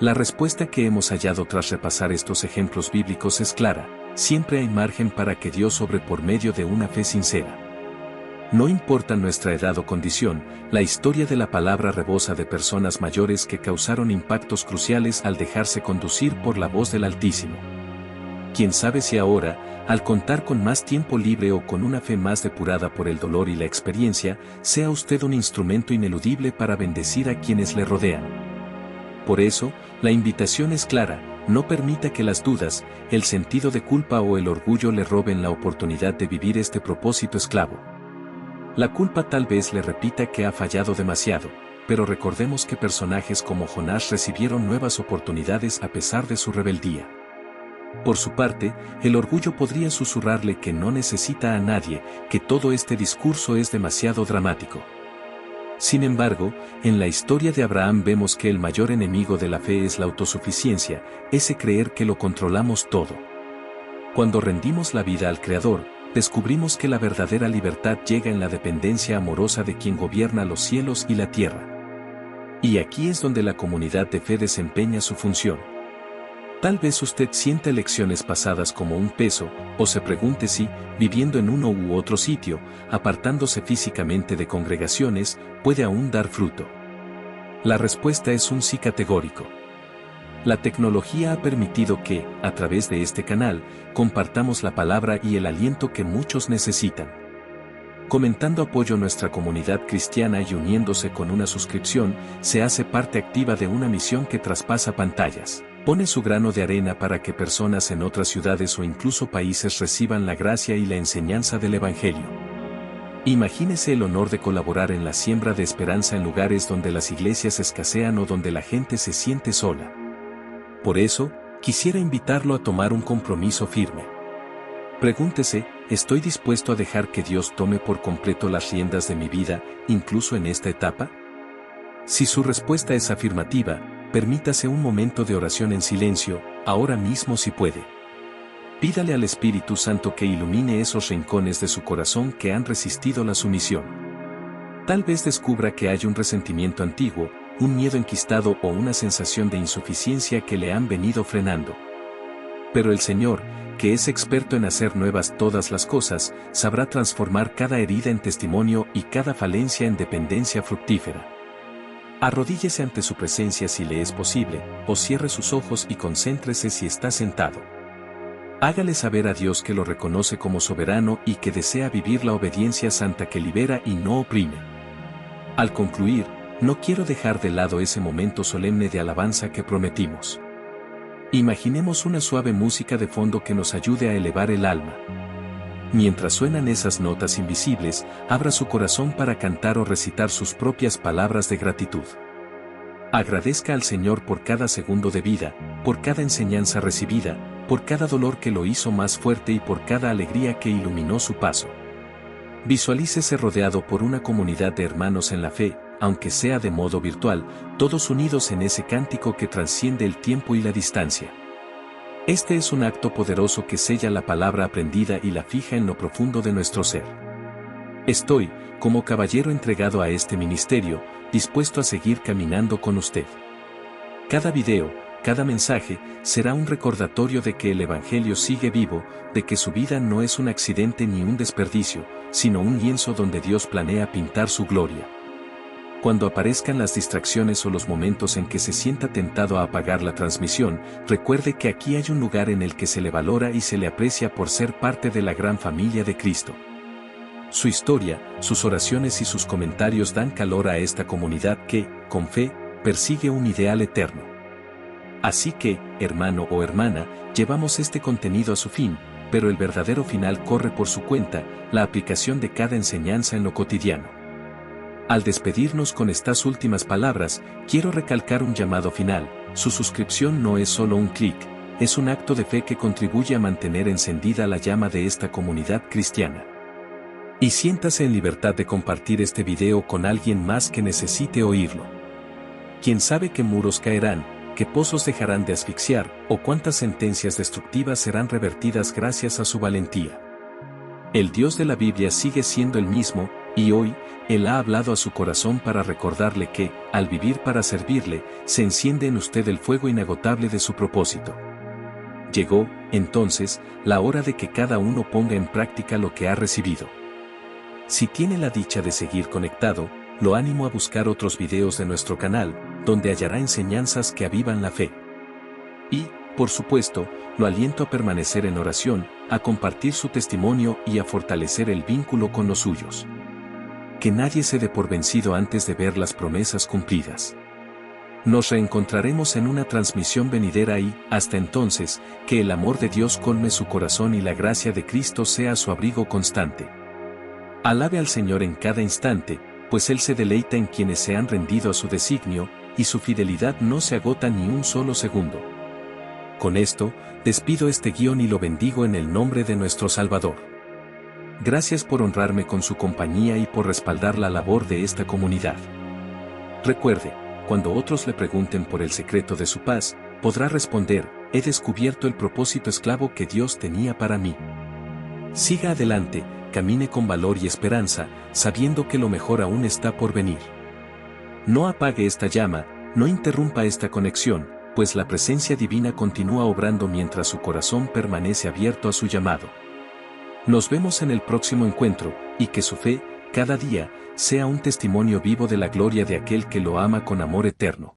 La respuesta que hemos hallado tras repasar estos ejemplos bíblicos es clara: siempre hay margen para que Dios obre por medio de una fe sincera. No importa nuestra edad o condición, la historia de la palabra rebosa de personas mayores que causaron impactos cruciales al dejarse conducir por la voz del Altísimo. Quién sabe si ahora, al contar con más tiempo libre o con una fe más depurada por el dolor y la experiencia, sea usted un instrumento ineludible para bendecir a quienes le rodean. Por eso, la invitación es clara: no permita que las dudas, el sentido de culpa o el orgullo le roben la oportunidad de vivir este propósito esclavo. La culpa tal vez le repita que ha fallado demasiado, pero recordemos que personajes como Jonás recibieron nuevas oportunidades a pesar de su rebeldía. Por su parte, el orgullo podría susurrarle que no necesita a nadie, que todo este discurso es demasiado dramático. Sin embargo, en la historia de Abraham vemos que el mayor enemigo de la fe es la autosuficiencia, ese creer que lo controlamos todo. Cuando rendimos la vida al Creador, descubrimos que la verdadera libertad llega en la dependencia amorosa de quien gobierna los cielos y la tierra. Y aquí es donde la comunidad de fe desempeña su función. Tal vez usted sienta elecciones pasadas como un peso, o se pregunte si, viviendo en uno u otro sitio, apartándose físicamente de congregaciones, puede aún dar fruto. La respuesta es un sí categórico. La tecnología ha permitido que, a través de este canal, compartamos la palabra y el aliento que muchos necesitan. Comentando apoyo a nuestra comunidad cristiana y uniéndose con una suscripción, se hace parte activa de una misión que traspasa pantallas. Pone su grano de arena para que personas en otras ciudades o incluso países reciban la gracia y la enseñanza del Evangelio. Imagínese el honor de colaborar en la siembra de esperanza en lugares donde las iglesias escasean o donde la gente se siente sola. Por eso, quisiera invitarlo a tomar un compromiso firme. Pregúntese: ¿estoy dispuesto a dejar que Dios tome por completo las riendas de mi vida, incluso en esta etapa? Si su respuesta es afirmativa, permítase un momento de oración en silencio, ahora mismo si puede. Pídale al Espíritu Santo que ilumine esos rincones de su corazón que han resistido la sumisión. Tal vez descubra que hay un resentimiento antiguo, un miedo enquistado o una sensación de insuficiencia que le han venido frenando. Pero el Señor, que es experto en hacer nuevas todas las cosas, sabrá transformar cada herida en testimonio y cada falencia en dependencia fructífera. Arrodíllese ante su presencia si le es posible, o cierre sus ojos y concéntrese si está sentado. Hágale saber a Dios que lo reconoce como soberano y que desea vivir la obediencia santa que libera y no oprime. Al concluir, no quiero dejar de lado ese momento solemne de alabanza que prometimos. Imaginemos una suave música de fondo que nos ayude a elevar el alma. Mientras suenan esas notas invisibles, abra su corazón para cantar o recitar sus propias palabras de gratitud. Agradezca al Señor por cada segundo de vida, por cada enseñanza recibida, por cada dolor que lo hizo más fuerte y por cada alegría que iluminó su paso. Visualícese rodeado por una comunidad de hermanos en la fe, aunque sea de modo virtual, todos unidos en ese cántico que trasciende el tiempo y la distancia. Este es un acto poderoso que sella la palabra aprendida y la fija en lo profundo de nuestro ser. Estoy, como caballero entregado a este ministerio, dispuesto a seguir caminando con usted. Cada video, cada mensaje, será un recordatorio de que el Evangelio sigue vivo, de que su vida no es un accidente ni un desperdicio, sino un lienzo donde Dios planea pintar su gloria. Cuando aparezcan las distracciones o los momentos en que se sienta tentado a apagar la transmisión, recuerde que aquí hay un lugar en el que se le valora y se le aprecia por ser parte de la gran familia de Cristo. Su historia, sus oraciones y sus comentarios dan calor a esta comunidad que, con fe, persigue un ideal eterno. Así que, hermano o hermana, llevamos este contenido a su fin, pero el verdadero final corre por su cuenta, la aplicación de cada enseñanza en lo cotidiano. Al despedirnos con estas últimas palabras, quiero recalcar un llamado final: su suscripción no es solo un clic, es un acto de fe que contribuye a mantener encendida la llama de esta comunidad cristiana. Y siéntase en libertad de compartir este video con alguien más que necesite oírlo. Quién sabe qué muros caerán, qué pozos dejarán de asfixiar, o cuántas sentencias destructivas serán revertidas gracias a su valentía. El Dios de la Biblia sigue siendo el mismo, y hoy, Él ha hablado a su corazón para recordarle que, al vivir para servirle, se enciende en usted el fuego inagotable de su propósito. Llegó, entonces, la hora de que cada uno ponga en práctica lo que ha recibido. Si tiene la dicha de seguir conectado, lo animo a buscar otros videos de nuestro canal, donde hallará enseñanzas que avivan la fe. Y, por supuesto, lo aliento a permanecer en oración, a compartir su testimonio y a fortalecer el vínculo con los suyos. Que nadie se dé por vencido antes de ver las promesas cumplidas. Nos reencontraremos en una transmisión venidera y, hasta entonces, que el amor de Dios colme su corazón y la gracia de Cristo sea su abrigo constante. Alabe al Señor en cada instante, pues Él se deleita en quienes se han rendido a su designio, y su fidelidad no se agota ni un solo segundo. Con esto, despido este guión y lo bendigo en el nombre de nuestro Salvador. Gracias por honrarme con su compañía y por respaldar la labor de esta comunidad. Recuerde, cuando otros le pregunten por el secreto de su paz, podrá responder: he descubierto el propósito esclavo que Dios tenía para mí. Siga adelante, camine con valor y esperanza, sabiendo que lo mejor aún está por venir. No apague esta llama, no interrumpa esta conexión, pues la presencia divina continúa obrando mientras su corazón permanece abierto a su llamado. Nos vemos en el próximo encuentro, y que su fe, cada día, sea un testimonio vivo de la gloria de aquel que lo ama con amor eterno.